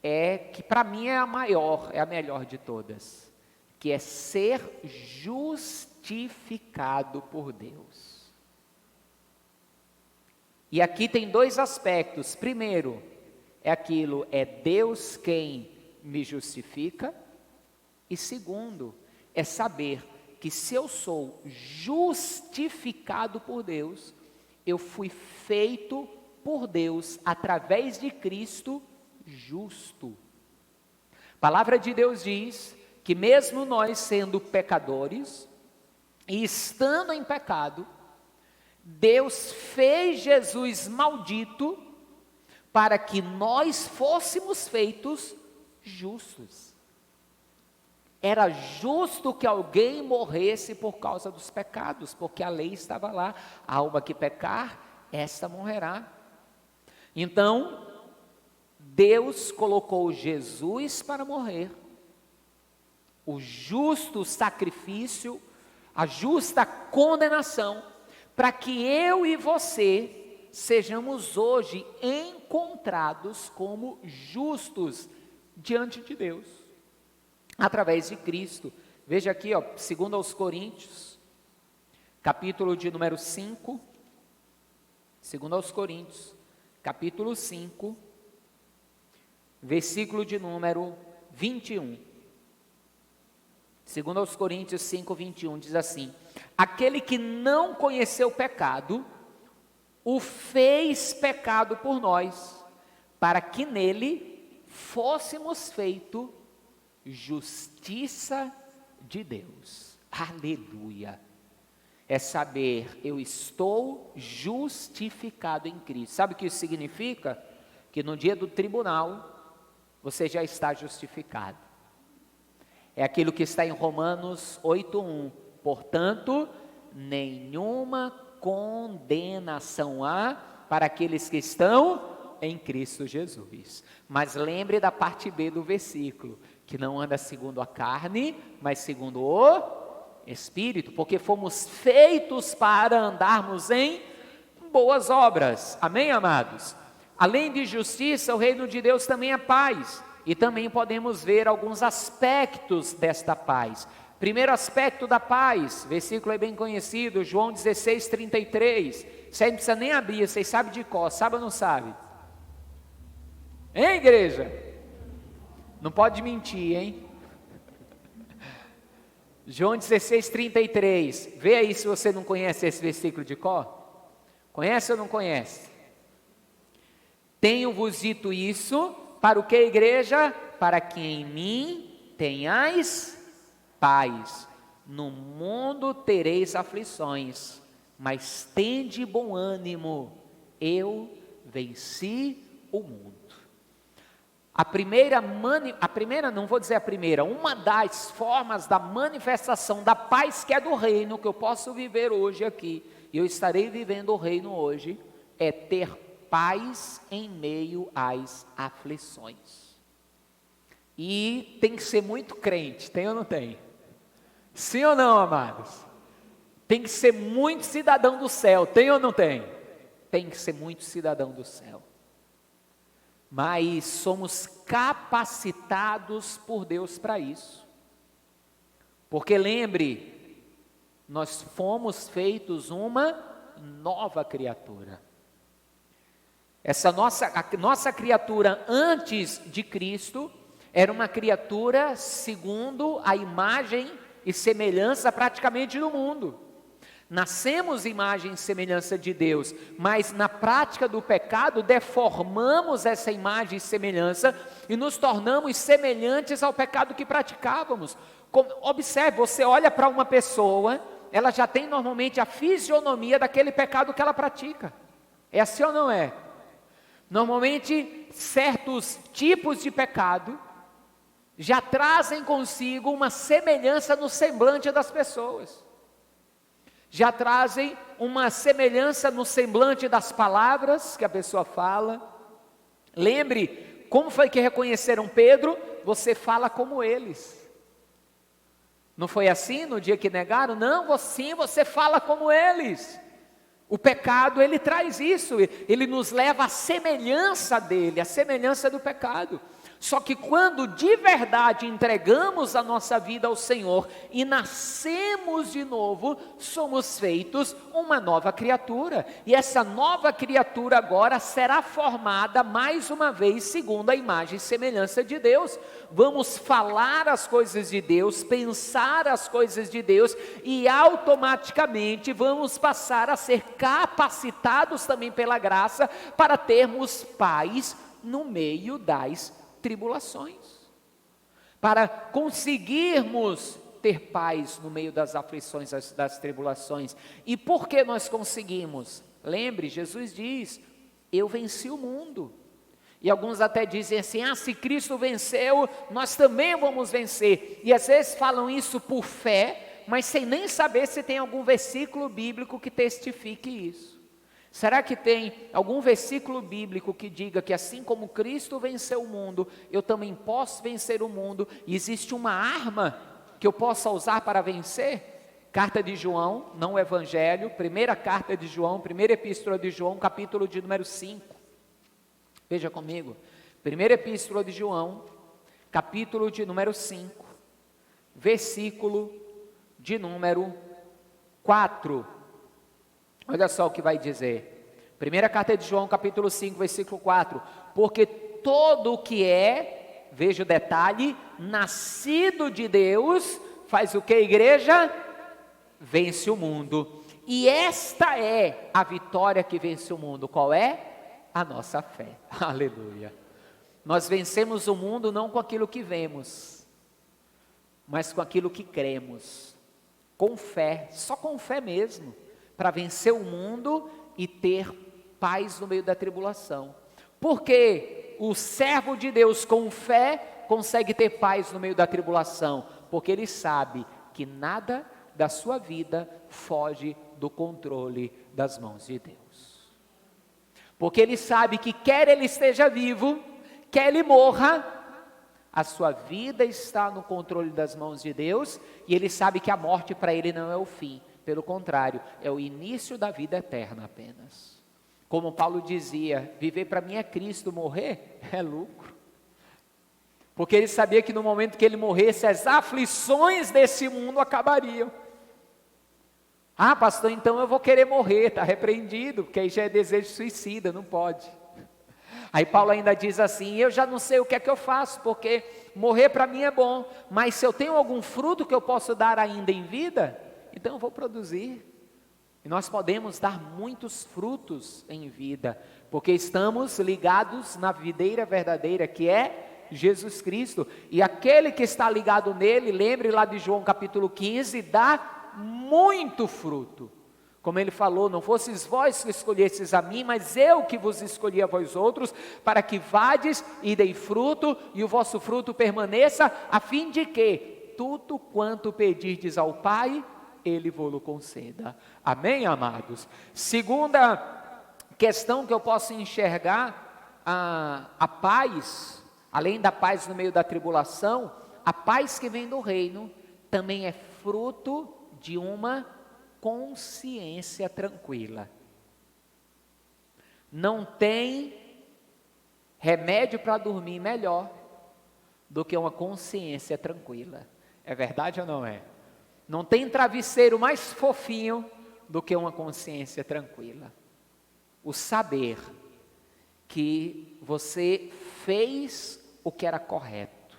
é que para mim é a melhor de todas, que é ser justificado por Deus. E aqui tem dois aspectos. Primeiro, é Deus quem me justifica. E segundo, é saber que se eu sou justificado por Deus, eu fui feito por Deus, através de Cristo, justo. A palavra de Deus diz que mesmo nós sendo pecadores, e estando em pecado, Deus fez Jesus maldito para que nós fôssemos feitos justos. Era justo que alguém morresse por causa dos pecados, porque a lei estava lá. A alma que pecar, esta morrerá. Então, Deus colocou Jesus para morrer. O justo sacrifício, a justa condenação, para que eu e você sejamos hoje encontrados como justos diante de Deus, através de Cristo. Veja aqui, 2 aos Coríntios, capítulo de número 5, 2 aos Coríntios, capítulo 5, versículo de número 21. 2 aos Coríntios 5, 21, diz assim: aquele que não conheceu o pecado, o fez pecado por nós, para que nele fôssemos feito justiça de Deus. Aleluia! É saber, eu estou justificado em Cristo. Sabe o que isso significa? Que no dia do tribunal, você já está justificado. É aquilo que está em Romanos 8:1. Portanto, nenhuma condenação há para aqueles que estão em Cristo Jesus. Mas lembre da parte B do versículo, que não anda segundo a carne, mas segundo o Espírito, porque fomos feitos para andarmos em boas obras. Amém, amados? Além de justiça, o reino de Deus também é paz, e também podemos ver alguns aspectos desta paz. Primeiro aspecto da paz, versículo é bem conhecido, João 16, 33, você não precisa nem abrir, vocês sabem de cor, sabe ou não sabe? Hein, igreja? Não pode mentir, hein? João 16, 33, vê aí se você não conhece esse versículo de cor. Conhece ou não conhece? Tenho-vos dito isso, para o que, igreja? Para que em mim tenhais paz. No mundo tereis aflições, mas tende bom ânimo, eu venci o mundo. Uma das formas da manifestação da paz que é do reino, que eu posso viver hoje aqui, e eu estarei vivendo o reino hoje, é ter paz em meio às aflições. E tem que ser muito crente, tem ou não tem? Sim ou não, amados? Tem que ser muito cidadão do céu, tem ou não tem? Tem que ser muito cidadão do céu. Mas somos capacitados por Deus para isso. Porque lembre, nós fomos feitos uma nova criatura. A nossa criatura antes de Cristo era uma criatura segundo a imagem e semelhança praticamente do mundo. Nascemos imagem e semelhança de Deus, mas na prática do pecado deformamos essa imagem e semelhança e nos tornamos semelhantes ao pecado que praticávamos. Observe, você olha para uma pessoa, ela já tem normalmente a fisionomia daquele pecado que ela pratica. É assim ou não é? Normalmente, certos tipos de pecado já trazem consigo uma semelhança no semblante das pessoas. Já trazem uma semelhança no semblante das palavras que a pessoa fala. Lembre, como foi que reconheceram Pedro? Você fala como eles. Não foi assim no dia que negaram? Não, sim, você fala como eles. O pecado, ele traz isso, ele nos leva à semelhança dele, à semelhança do pecado. Só que quando de verdade entregamos a nossa vida ao Senhor e nascemos de novo, somos feitos uma nova criatura. E essa nova criatura agora será formada mais uma vez segundo a imagem e semelhança de Deus. Vamos falar as coisas de Deus, pensar as coisas de Deus e automaticamente vamos passar a ser capacitados também pela graça para termos paz no meio das tribulações, para conseguirmos ter paz no meio das aflições, das tribulações. E por que nós conseguimos? Lembre, Jesus diz, eu venci o mundo. E alguns até dizem assim, se Cristo venceu, nós também vamos vencer. E às vezes falam isso por fé, mas sem nem saber se tem algum versículo bíblico que testifique isso. Será que tem algum versículo bíblico que diga que assim como Cristo venceu o mundo, eu também posso vencer o mundo, e existe uma arma que eu possa usar para vencer? Carta de João, não o Evangelho, primeira carta de João, primeira epístola de João, capítulo de número 5. Veja comigo, primeira epístola de João, capítulo de número 5, versículo de número 4. Olha só o que vai dizer. Primeira carta de João, capítulo 5, versículo 4. Porque todo o que é, veja o detalhe, nascido de Deus, faz o que, igreja? Vence o mundo. E esta é a vitória que vence o mundo. Qual é? A nossa fé. Aleluia. Nós vencemos o mundo não com aquilo que vemos, mas com aquilo que cremos. Com fé, só com fé mesmo. Para vencer o mundo e ter paz no meio da tribulação. Porque o servo de Deus com fé consegue ter paz no meio da tribulação, porque ele sabe que nada da sua vida foge do controle das mãos de Deus. Porque ele sabe que quer ele esteja vivo, quer ele morra, a sua vida está no controle das mãos de Deus, e ele sabe que a morte para ele não é o fim, pelo contrário, é o início da vida eterna apenas. Como Paulo dizia, viver para mim é Cristo, morrer é lucro. Porque ele sabia que no momento que ele morresse, as aflições desse mundo acabariam. Ah, pastor, então eu vou querer morrer, está repreendido, porque aí já é desejo suicida, não pode. Aí Paulo ainda diz assim, eu já não sei o que é que eu faço, porque morrer para mim é bom, mas se eu tenho algum fruto que eu posso dar ainda em vida, então eu vou produzir. E nós podemos dar muitos frutos em vida, porque estamos ligados na videira verdadeira, que é Jesus Cristo. E aquele que está ligado nele, lembre lá de João capítulo 15, dá muito fruto. Como ele falou, não fosseis vós que escolhesseis a mim, mas eu que vos escolhi a vós outros, para que vades e dei fruto, e o vosso fruto permaneça, a fim de que tudo quanto pedirdes ao Pai, Ele vos conceda. Amém, amados? Segunda questão que eu posso enxergar, a paz, além da paz no meio da tribulação, a paz que vem do reino, também é fruto de uma consciência tranquila. Não tem remédio para dormir melhor do que uma consciência tranquila. É verdade ou não é? Não tem travesseiro mais fofinho do que uma consciência tranquila. O saber que você fez o que era correto,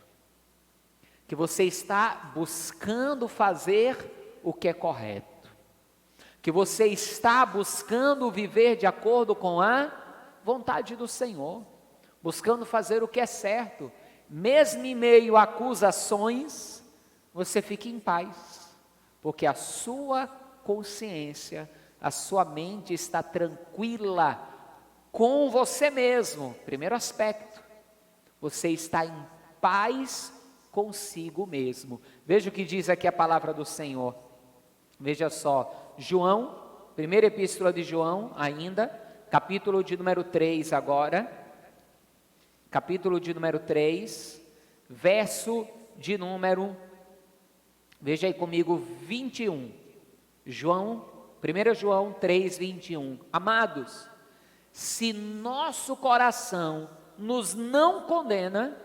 que você está buscando fazer o que é correto, que você está buscando viver de acordo com a vontade do Senhor, buscando fazer o que é certo, mesmo em meio a acusações, você fica em paz, porque a sua consciência, a sua mente está tranquila com você mesmo. Primeiro aspecto, você está em paz consigo mesmo. Veja o que diz aqui a palavra do Senhor. Veja só, João, primeira epístola de João ainda, capítulo de número 3 agora, capítulo de número 3, verso de número, veja aí comigo, 21, João, 1 João 3, 21, amados, se nosso coração nos não condena,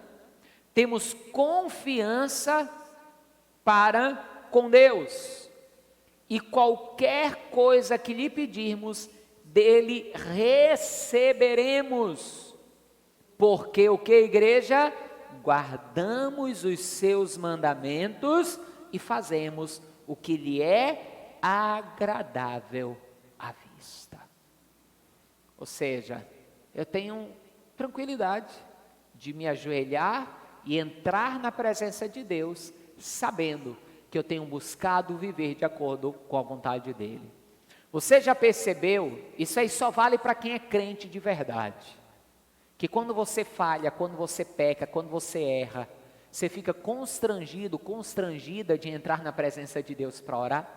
temos confiança para com Deus, e qualquer coisa que lhe pedirmos, dele receberemos, porque o que, igreja? Guardamos os seus mandamentos e fazemos o que lhe é agradável à vista. Ou seja, eu tenho tranquilidade de me ajoelhar e entrar na presença de Deus, sabendo que eu tenho buscado viver de acordo com a vontade dEle. Você já percebeu? Isso aí só vale para quem é crente de verdade. Que quando você falha, quando você peca, quando você erra, você fica constrangido, constrangida de entrar na presença de Deus para orar?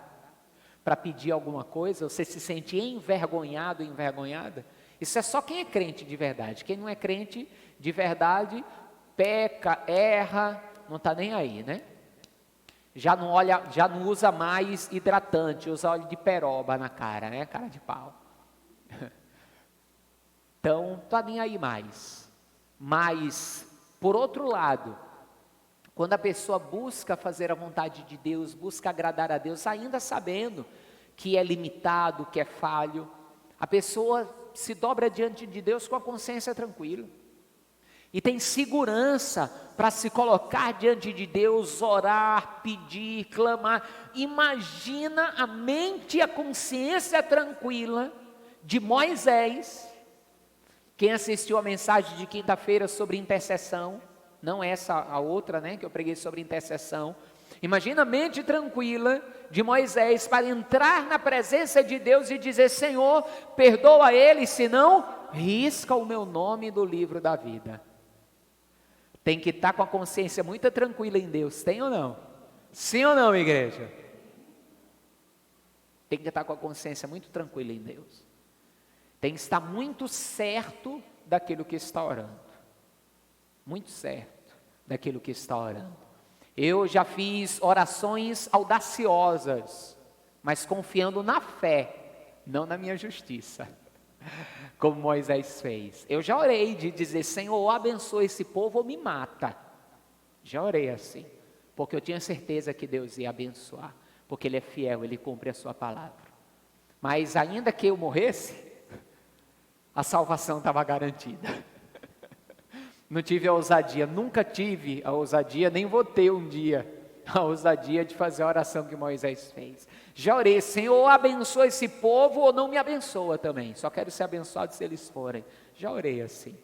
Para pedir alguma coisa? Você se sente envergonhado, envergonhada? Isso é só quem é crente de verdade. Quem não é crente de verdade, peca, erra, não está nem aí, né? Já não olha, já não usa mais hidratante, usa óleo de peroba na cara, né? Cara de pau. Então, não está nem aí mais. Mas, por outro lado, quando a pessoa busca fazer a vontade de Deus, busca agradar a Deus, ainda sabendo que é limitado, que é falho, a pessoa se dobra diante de Deus com a consciência tranquila. E tem segurança para se colocar diante de Deus, orar, pedir, clamar. Imagina a mente e a consciência tranquila de Moisés. Quem assistiu a mensagem de quinta-feira sobre intercessão, não essa, a outra, né, que eu preguei sobre intercessão. Imagina a mente tranquila de Moisés para entrar na presença de Deus e dizer: Senhor, perdoa ele, senão risca o meu nome do livro da vida. Tem que estar com a consciência muito tranquila em Deus, tem ou não? Sim ou não, igreja? Tem que estar com a consciência muito tranquila em Deus. Tem que estar muito certo daquilo que está orando. Muito certo. daquilo que está orando. Eu já fiz orações audaciosas, mas confiando na fé, não na minha justiça, como Moisés fez. Eu já orei de dizer: Senhor, abençoa esse povo ou me mata. Já orei assim, porque eu tinha certeza que Deus ia abençoar, porque Ele é fiel, Ele cumpre a sua palavra. Mas ainda que eu morresse, a salvação estava garantida. Não tive a ousadia, nunca tive a ousadia, nem vou ter um dia a ousadia de fazer a oração que Moisés fez. Já orei: Senhor, abençoa esse povo ou não me abençoa também, só quero ser abençoado se eles forem. Já orei assim,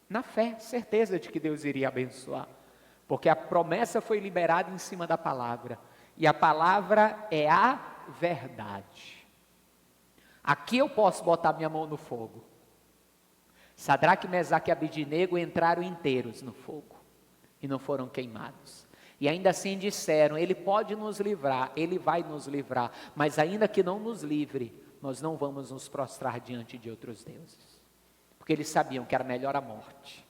na fé, certeza de que Deus iria abençoar, porque a promessa foi liberada em cima da palavra, e a palavra é a verdade. Aqui eu posso botar minha mão no fogo. Sadraque, Mesaque e Abidnego entraram inteiros no fogo e não foram queimados. E ainda assim disseram: Ele pode nos livrar, Ele vai nos livrar, mas ainda que não nos livre, nós não vamos nos prostrar diante de outros deuses. Porque eles sabiam que era melhor a morte,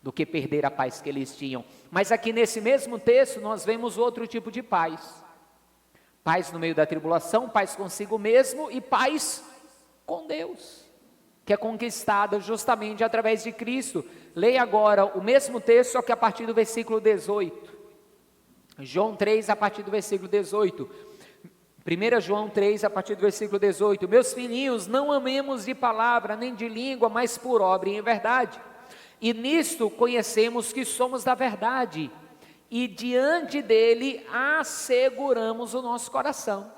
do que perder a paz que eles tinham. Mas aqui nesse mesmo texto nós vemos outro tipo de paz. Paz no meio da tribulação, paz consigo mesmo e paz com Deus, que é conquistada justamente através de Cristo. Leia agora o mesmo texto, só que a partir do versículo 18. João 3, a partir do versículo 18. 1 João 3, a partir do versículo 18. Meus filhinhos, não amemos de palavra, nem de língua, mas por obra e em verdade. E nisto conhecemos que somos da verdade, e diante dele asseguramos o nosso coração. Ou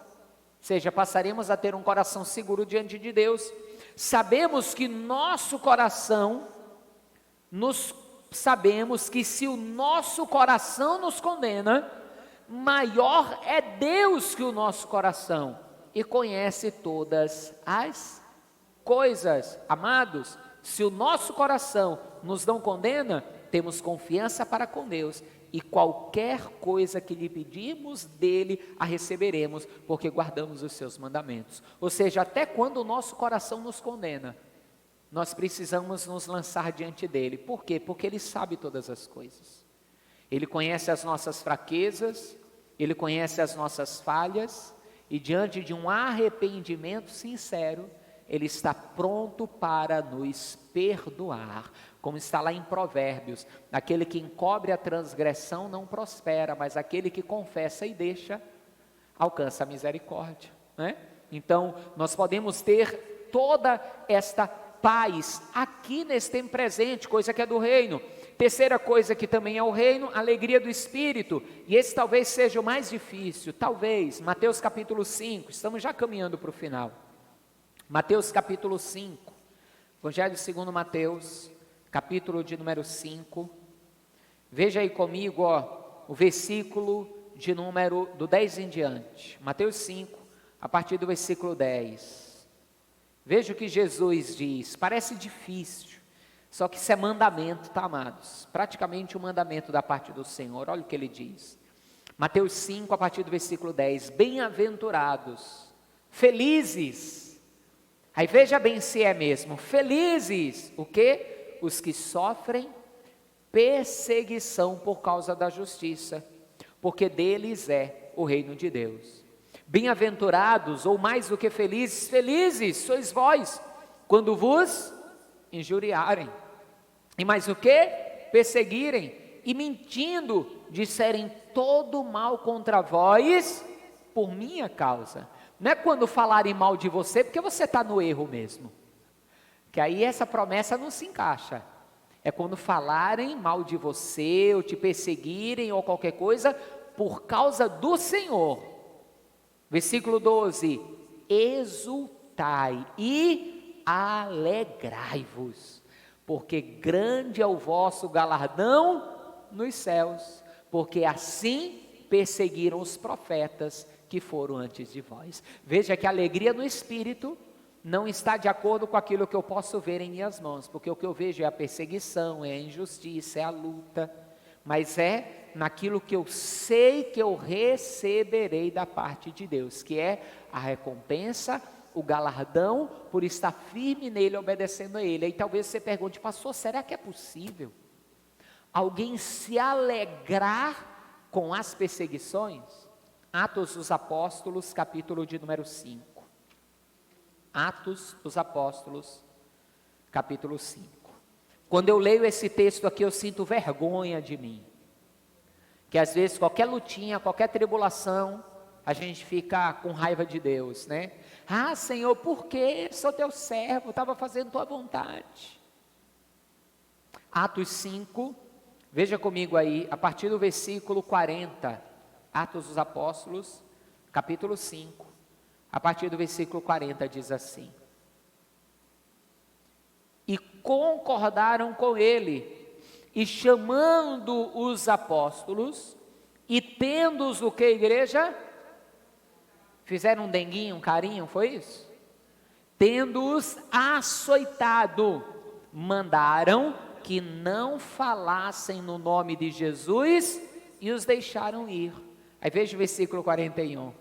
seja, passaremos a ter um coração seguro diante de Deus. Sabemos que nosso coração, sabemos que se o nosso coração nos condena, maior é Deus que o nosso coração, e conhece todas as coisas. Amados, se o nosso coração nos não condena, temos confiança para com Deus, e qualquer coisa que lhe pedimos dele, a receberemos, porque guardamos os seus mandamentos. Ou seja, até quando o nosso coração nos condena, nós precisamos nos lançar diante dele. Por quê? Porque ele sabe todas as coisas. Ele conhece as nossas fraquezas, ele conhece as nossas falhas, e diante de um arrependimento sincero, ele está pronto para nos perdoar, como está lá em Provérbios: aquele que encobre a transgressão não prospera, mas aquele que confessa e deixa, alcança a misericórdia, né? Então, nós podemos ter toda esta paz aqui nesse tempo presente, coisa que é do reino. Terceira coisa que também é o reino, alegria do Espírito, e esse talvez seja o mais difícil, talvez. Mateus capítulo 5, estamos já caminhando para o final. Mateus capítulo 5, Evangelho segundo Mateus, capítulo de número 5, veja aí comigo, o versículo de número do 10 em diante. Mateus 5, a partir do versículo 10. Veja o que Jesus diz. Parece difícil, só que isso é mandamento, tá, amados? Praticamente um mandamento da parte do Senhor. Olha o que ele diz. Mateus 5, a partir do versículo 10. Bem-aventurados, felizes. Aí veja bem se é mesmo. Felizes, o quê? Os que sofrem perseguição por causa da justiça, porque deles é o reino de Deus. Bem-aventurados, ou mais do que felizes, felizes sois vós, quando vos injuriarem, e mais o que? Perseguirem, e mentindo, disserem todo mal contra vós, por minha causa. Não é quando falarem mal de você, porque você está no erro mesmo, que aí essa promessa não se encaixa. É quando falarem mal de você, ou te perseguirem, ou qualquer coisa, por causa do Senhor. Versículo 12, exultai e alegrai-vos, porque grande é o vosso galardão nos céus, porque assim perseguiram os profetas que foram antes de vós. Veja que a alegria no Espírito não está de acordo com aquilo que eu posso ver em minhas mãos, porque o que eu vejo é a perseguição, é a injustiça, é a luta, mas é naquilo que eu sei que eu receberei da parte de Deus, que é a recompensa, o galardão por estar firme nele, obedecendo a ele. Aí talvez você pergunte: pastor, será que é possível? alguém se alegrar com as perseguições? Atos dos Apóstolos, capítulo de número 5. Atos dos Apóstolos, capítulo 5. Quando eu leio esse texto aqui, eu sinto vergonha de mim. Que às vezes qualquer lutinha, qualquer tribulação, a gente fica com raiva de Deus, né? Ah, Senhor, por quê? Sou teu servo, estava fazendo tua vontade. Atos 5, veja comigo aí, a partir do versículo 40, Atos dos Apóstolos, capítulo 5, a partir do versículo 40 diz assim: e concordaram com ele, e chamando os apóstolos, e tendo-os o que, igreja? Fizeram um denguinho, um carinho, foi isso? Tendo-os açoitado, mandaram que não falassem no nome de Jesus, e os deixaram ir. Aí veja o versículo 41.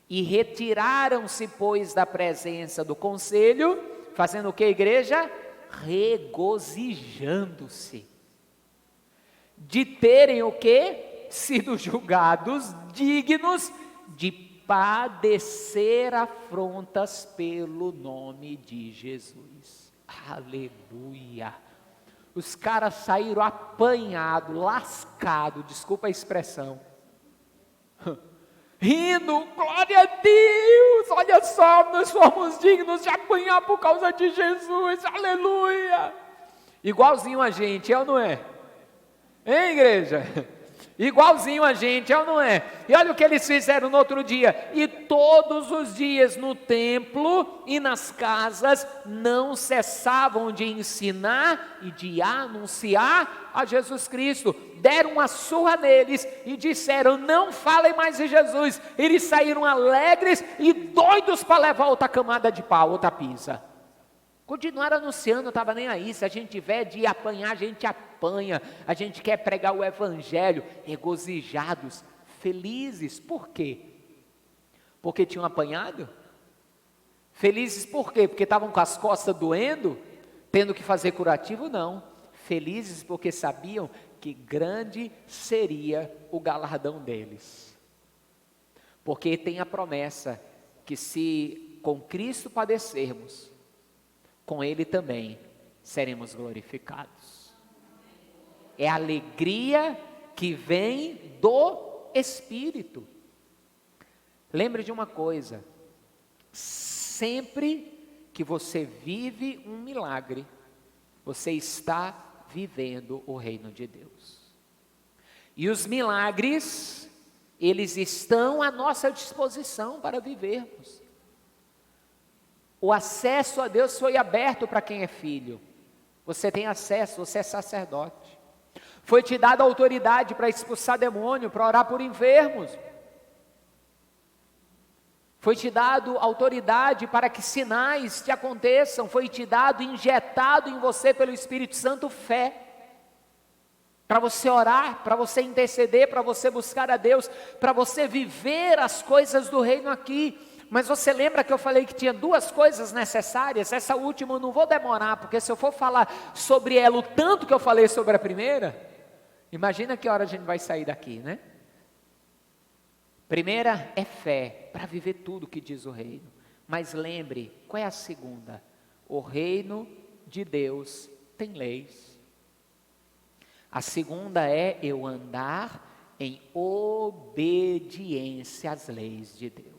E retiraram-se, pois, da presença do conselho, fazendo o que, igreja? Regozijando-se de terem o que? Sido julgados dignos de padecer afrontas pelo nome de Jesus. Aleluia! Os caras saíram apanhados, lascados, desculpa a expressão, rindo, glória a Deus, olha só, nós somos dignos de apanhar por causa de Jesus, aleluia, igualzinho a gente, é ou não é? Hein, igreja? Igualzinho a gente, é ou não é? E olha o que eles fizeram no outro dia, e todos os dias no templo e nas casas, não cessavam de ensinar e de anunciar a Jesus Cristo. Deram uma surra neles e disseram, não falem mais de Jesus. Eles saíram alegres e doidos para levar outra camada de pau, outra pizza. Continuaram anunciando, não estava nem aí. Se a gente tiver de apanhar, a gente apanha. A gente quer pregar o evangelho, regozijados, felizes. Por quê? Porque tinham apanhado? Felizes por quê? Porque estavam com as costas doendo, tendo que fazer curativo? Não. Felizes porque sabiam que grande seria o galardão deles. Porque tem a promessa que se com Cristo padecermos, com Ele também seremos glorificados. É a alegria que vem do Espírito. Lembre de uma coisa, sempre que você vive um milagre, você está vivendo o reino de Deus. E os milagres, eles estão à nossa disposição para vivermos. O acesso a Deus foi aberto para quem é filho. Você tem acesso, você é sacerdote. Foi te dada autoridade para expulsar demônio, para orar por enfermos. Foi te dado autoridade para que sinais te aconteçam. Foi te dado, injetado em você pelo Espírito Santo fé. Para você orar, para você interceder, para você buscar a Deus, para você viver as coisas do reino aqui. Mas você lembra que eu falei que tinha duas coisas necessárias? Essa última eu não vou demorar, porque se eu for falar sobre ela o tanto que eu falei sobre a primeira, imagina que hora a gente vai sair daqui, né? Primeira é fé, para viver tudo que diz o reino. Mas lembre, qual é a segunda? O reino de Deus tem leis. A segunda é eu andar em obediência às leis de Deus.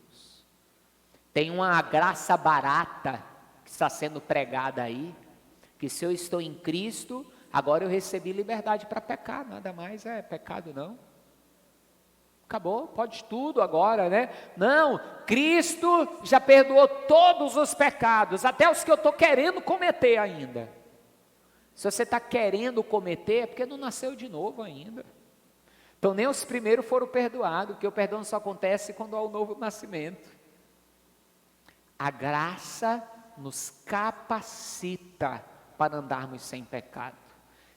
Tem uma graça barata que está sendo pregada aí, que se eu estou em Cristo, agora eu recebi liberdade para pecar, nada mais é pecado não. Acabou, pode tudo agora, né? Não, Cristo já perdoou todos os pecados, até os que eu estou querendo cometer ainda. Se você está querendo cometer, é porque não nasceu de novo ainda. Então nem os primeiros foram perdoados, porque o perdão só acontece quando há o novo nascimento. A graça nos capacita para andarmos sem pecado.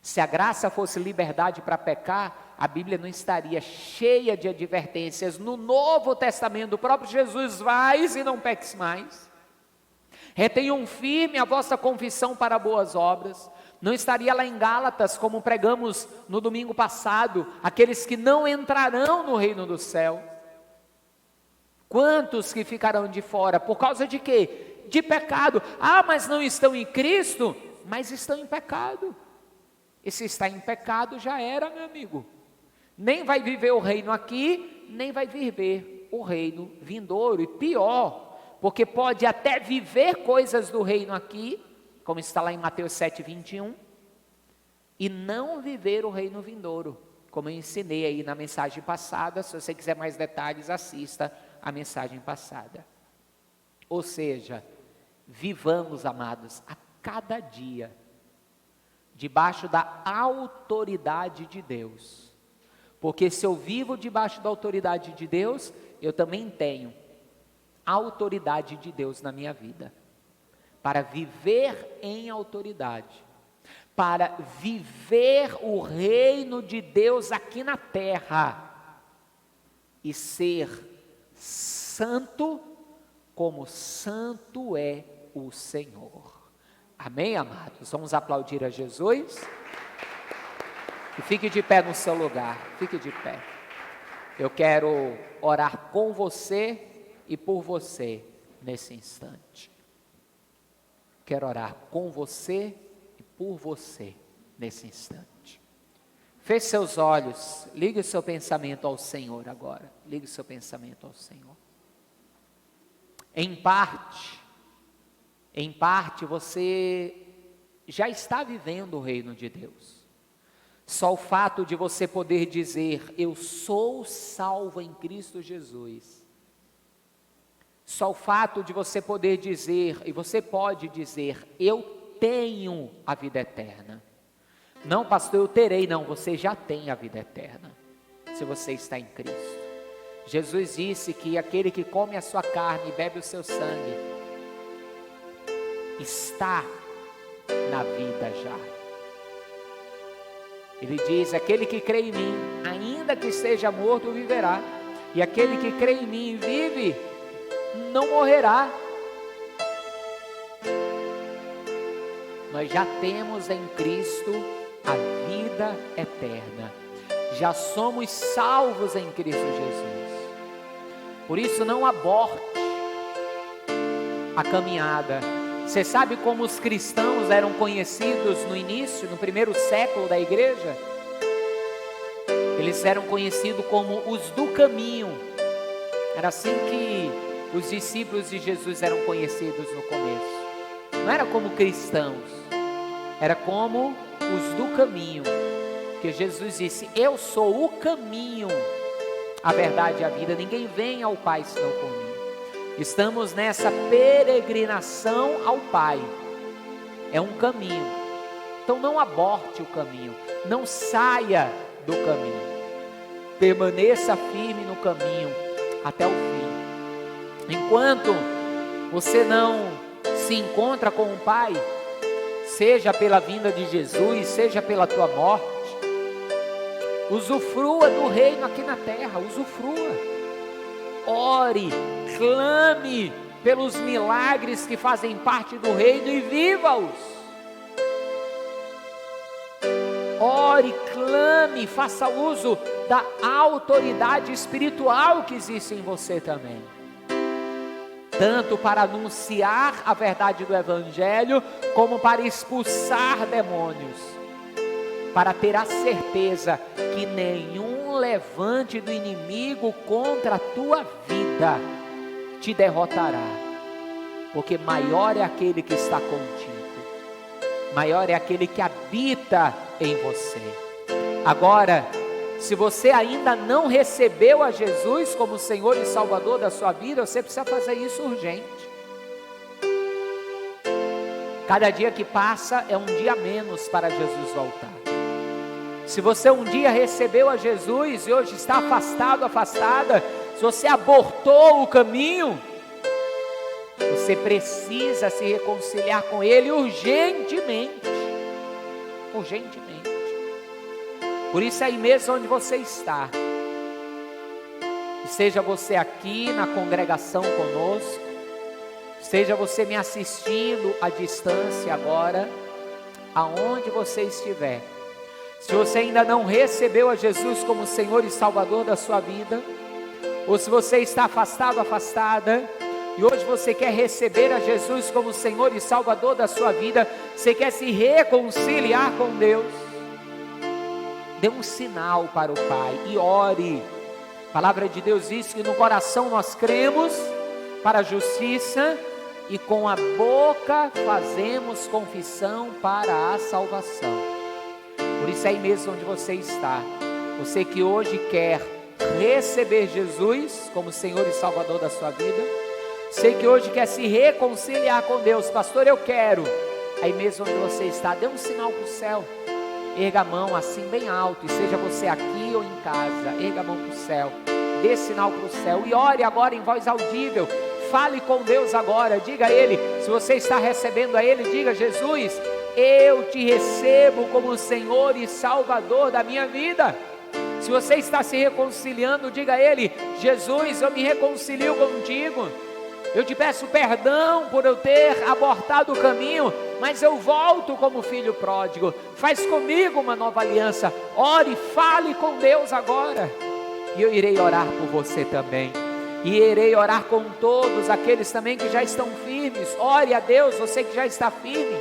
Se a graça fosse liberdade para pecar, a Bíblia não estaria cheia de advertências. No Novo Testamento, o próprio Jesus vais e não peques mais. Retenham firme a vossa confissão para boas obras. Não estaria lá em Gálatas, como pregamos no domingo passado, aqueles que não entrarão no reino do céu. Quantos que ficarão de fora? Por causa de quê? De pecado. Ah, mas não estão em Cristo? Mas estão em pecado. E se está em pecado, já era, meu amigo. Nem vai viver o reino aqui, nem vai viver o reino vindouro. E pior, porque pode até viver coisas do reino aqui, como está lá em Mateus 7:21, e não viver o reino vindouro, como eu ensinei aí na mensagem passada. Se você quiser mais detalhes, assista a mensagem passada. Ou seja, vivamos, amados, a cada dia, debaixo da autoridade de Deus, porque se eu vivo debaixo da autoridade de Deus, eu também tenho a autoridade de Deus na minha vida, para viver em autoridade, para viver o reino de Deus aqui na terra, e ser santo, como santo é o Senhor. Amém, amados? Vamos aplaudir a Jesus? E fique de pé no seu lugar, fique de pé. Eu quero orar com você e por você nesse instante. Quero orar com você e por você nesse instante. Feche seus olhos, ligue o seu pensamento ao Senhor agora. Ligue o seu pensamento ao Senhor. Em parte você já está vivendo o reino de Deus. Só o fato de você poder dizer, eu sou salvo em Cristo Jesus. Só o fato de você poder dizer, e você pode dizer, eu tenho a vida eterna. Não, pastor, eu terei. Não, você já tem a vida eterna, se você está em Cristo. Jesus disse que aquele que come a sua carne e bebe o seu sangue, está na vida já. Ele diz, aquele que crê em mim, ainda que esteja morto, viverá. E aquele que crê em mim e vive, não morrerá. Nós já temos em Cristo a vida eterna. Já somos salvos em Cristo Jesus. Por isso não aborte a caminhada. Você sabe como os cristãos eram conhecidos no início, no primeiro século da igreja? Eles eram conhecidos como os do caminho. Era assim que os discípulos de Jesus eram conhecidos no começo. Não era como cristãos, era como os do caminho. Porque Jesus disse, eu sou o caminho, a verdade e a vida. Ninguém vem ao Pai senão por mim. Estamos nessa peregrinação ao Pai. É um caminho. Então não aborte o caminho. Não saia do caminho. Permaneça firme no caminho até o fim. Enquanto você não se encontra com o Pai, seja pela vinda de Jesus, seja pela tua morte, usufrua do reino aqui na terra. Usufrua. Ore, clame pelos milagres que fazem parte do reino e viva-os. Ore, clame, faça uso da autoridade espiritual que existe em você também. Tanto para anunciar a verdade do Evangelho, como para expulsar demônios. Para ter a certeza que nenhum levante do inimigo contra a tua vida te derrotará, porque maior é aquele que está contigo, maior é aquele que habita em você. Agora, se você ainda não recebeu a Jesus como Senhor e Salvador da sua vida, você precisa fazer isso urgente. Cada dia que passa é um dia a menos para Jesus voltar. Se você um dia recebeu a Jesus e hoje está afastado, afastada, se você abortou o caminho, você precisa se reconciliar com Ele urgentemente. Urgentemente. Por isso aí mesmo onde você está, seja você aqui na congregação conosco, seja você me assistindo à distância agora, aonde você estiver. Se você ainda não recebeu a Jesus como Senhor e Salvador da sua vida, ou se você está afastado, afastada, e hoje você quer receber a Jesus como Senhor e Salvador da sua vida, você quer se reconciliar com Deus, dê um sinal para o Pai e ore. A palavra de Deus diz que no coração nós cremos para a justiça e com a boca fazemos confissão para a salvação. Por isso é aí mesmo onde você está, você que hoje quer receber Jesus como Senhor e Salvador da sua vida, você que hoje quer se reconciliar com Deus, pastor, eu quero, aí mesmo onde você está, dê um sinal para o céu, erga a mão assim bem alto, e seja você aqui ou em casa, erga a mão para o céu, dê sinal para o céu, e ore agora em voz audível, fale com Deus agora, diga a Ele, se você está recebendo a Ele, diga: Jesus, eu te recebo como Senhor e Salvador da minha vida. Se você está se reconciliando, diga a Ele: Jesus, eu me reconcilio contigo, eu te peço perdão por eu ter abortado o caminho, mas eu volto como filho pródigo, faz comigo uma nova aliança. Ore, fale com Deus agora, e eu irei orar por você também, e irei orar com todos aqueles também que já estão firmes. Ore a Deus, você que já está firme,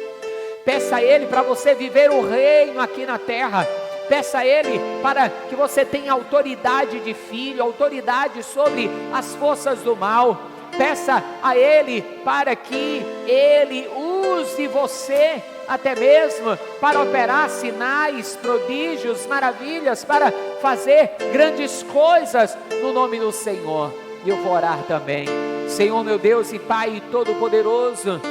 peça a Ele para você viver o reino aqui na terra, peça a Ele para que você tenha autoridade de filho, autoridade sobre as forças do mal, peça a Ele para que Ele use você até mesmo para operar sinais, prodígios, maravilhas, para fazer grandes coisas no nome do Senhor. E eu vou orar também. Senhor meu Deus e Pai Todo-Poderoso,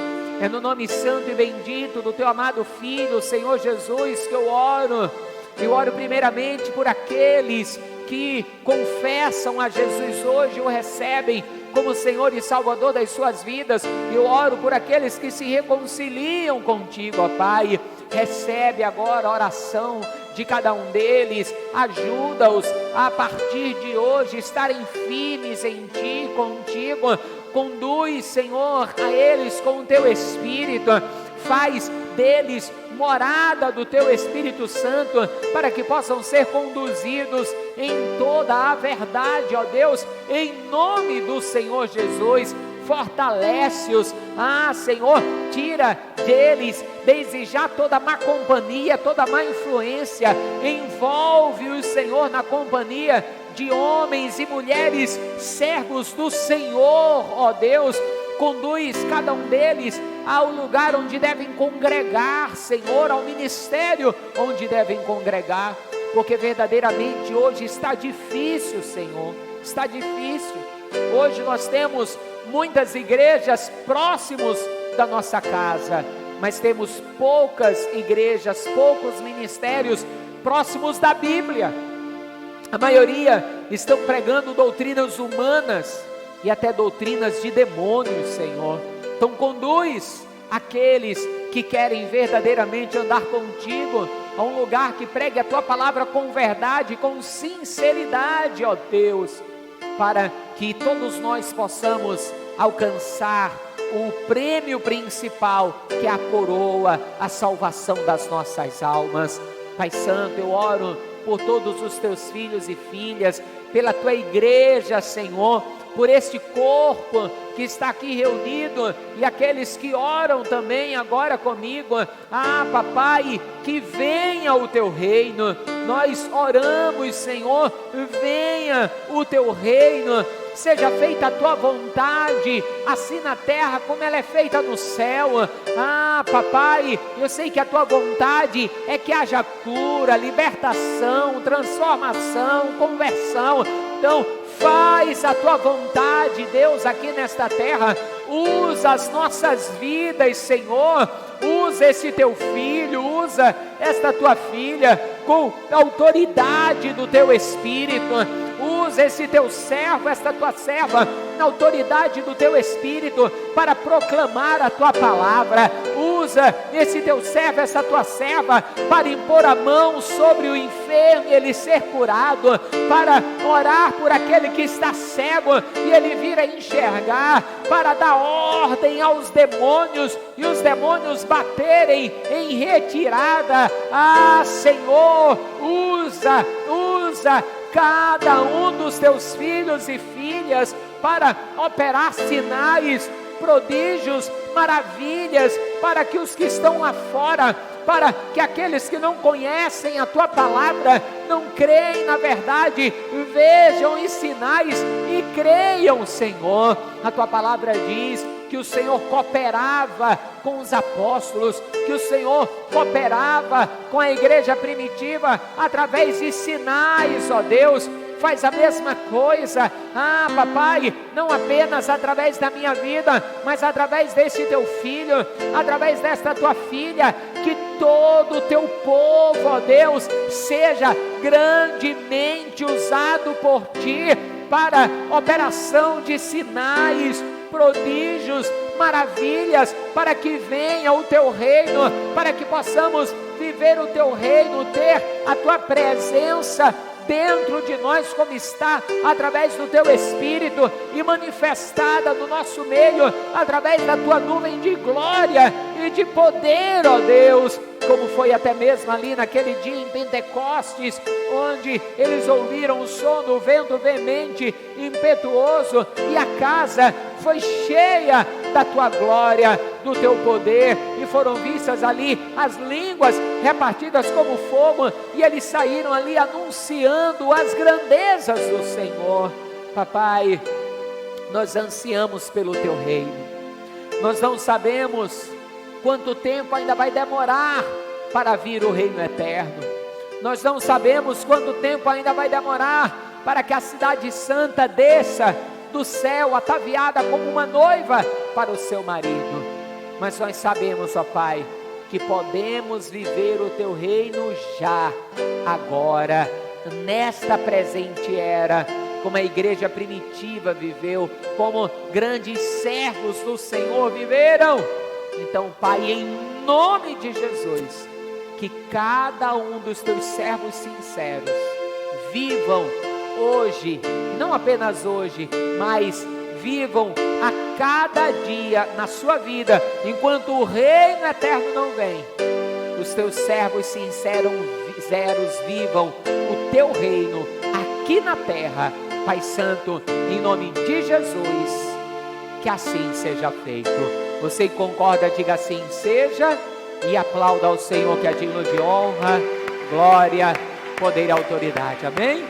é no nome santo e bendito do Teu amado Filho, Senhor Jesus, que eu oro. Eu oro primeiramente por aqueles que confessam a Jesus hoje, o recebem como Senhor e Salvador das suas vidas. Eu oro por aqueles que se reconciliam contigo, ó Pai. Recebe agora a oração de cada um deles, ajuda-os a partir de hoje estarem firmes em Ti, contigo. Conduz, Senhor, a eles com o Teu Espírito, faz deles morada do Teu Espírito Santo, para que possam ser conduzidos em toda a verdade, ó Deus, em nome do Senhor Jesus. Fortalece-os, Senhor, tira deles desde já toda má companhia, toda má influência, envolve-os, Senhor, na companhia de homens e mulheres servos do Senhor, ó Deus. Conduz cada um deles ao lugar onde devem congregar, Senhor, ao ministério onde devem congregar, porque verdadeiramente hoje está difícil, Senhor, está difícil. Hoje nós temos muitas igrejas próximos da nossa casa, mas temos poucas igrejas, poucos ministérios próximos da Bíblia. A maioria estão pregando doutrinas humanas e até doutrinas de demônios, Senhor. Então conduz aqueles que querem verdadeiramente andar contigo a um lugar que pregue a Tua palavra com verdade, com sinceridade, ó Deus, para que todos nós possamos alcançar o prêmio principal, que é a coroa, a salvação das nossas almas. Pai Santo, eu oro por todos os Teus filhos e filhas, pela Tua igreja, Senhor, por este corpo que está aqui reunido, e aqueles que oram também agora comigo. Papai, que venha o Teu reino. Nós oramos, Senhor, venha o Teu reino, seja feita a Tua vontade, assim na terra como ela é feita no céu. Papai, eu sei que a Tua vontade é que haja cura, libertação, transformação, conversão. Então faz a Tua vontade, Deus, aqui nesta terra. Usa as nossas vidas, Senhor. Usa esse Teu filho, usa esta Tua filha com a autoridade do Teu Espírito. Usa esse Teu servo, esta Tua serva, na autoridade do Teu Espírito, para proclamar a Tua palavra. Usa usa esse teu servo, essa tua serva, para impor a mão sobre o enfermo e ele ser curado, para orar por aquele que está cego e ele vir a enxergar, para dar ordem aos demônios e os demônios baterem em retirada. Ah, Senhor, usa cada um dos teus filhos e filhas para operar sinais, prodígios, maravilhas, para que os que estão lá fora, para que aqueles que não conhecem a tua palavra, não creem na verdade, vejam os sinais e creiam, Senhor. A tua palavra diz que o Senhor cooperava com os apóstolos, que o Senhor cooperava com a igreja primitiva através de sinais, ó Deus. Faz a mesma coisa, papai, não apenas através da minha vida, mas através desse teu filho, através desta tua filha, que todo o teu povo, ó Deus, seja grandemente usado por ti, para operação de sinais, prodígios, maravilhas, para que venha o teu reino, para que possamos viver o teu reino, ter a tua presença dentro de nós, como está através do teu Espírito e manifestada no nosso meio através da tua nuvem de glória e de poder, ó Deus, como foi até mesmo ali naquele dia em Pentecostes, onde eles ouviram o som do vento veemente, impetuoso, e a casa foi cheia da tua glória, do teu poder, e foram vistas ali as línguas repartidas como fogo, e eles saíram ali anunciando as grandezas do Senhor. Papai, nós ansiamos pelo teu reino, nós não sabemos quanto tempo ainda vai demorar para vir o reino eterno, nós não sabemos quanto tempo ainda vai demorar para que a cidade santa desça do céu, ataviada como uma noiva para o seu marido, mas nós sabemos, ó Pai, que podemos viver o teu reino já, agora, nesta presente era, como a igreja primitiva viveu, como grandes servos do Senhor viveram. Então, Pai, em nome de Jesus, que cada um dos teus servos sinceros vivam hoje, não apenas hoje, mas vivam a cada dia na sua vida, enquanto o reino eterno não vem, os teus servos sinceros vivam o teu reino aqui na terra, Pai Santo, em nome de Jesus, que assim seja feito. Você concorda, diga assim seja, e aplauda ao Senhor, que é digno de honra, glória, poder e autoridade. Amém?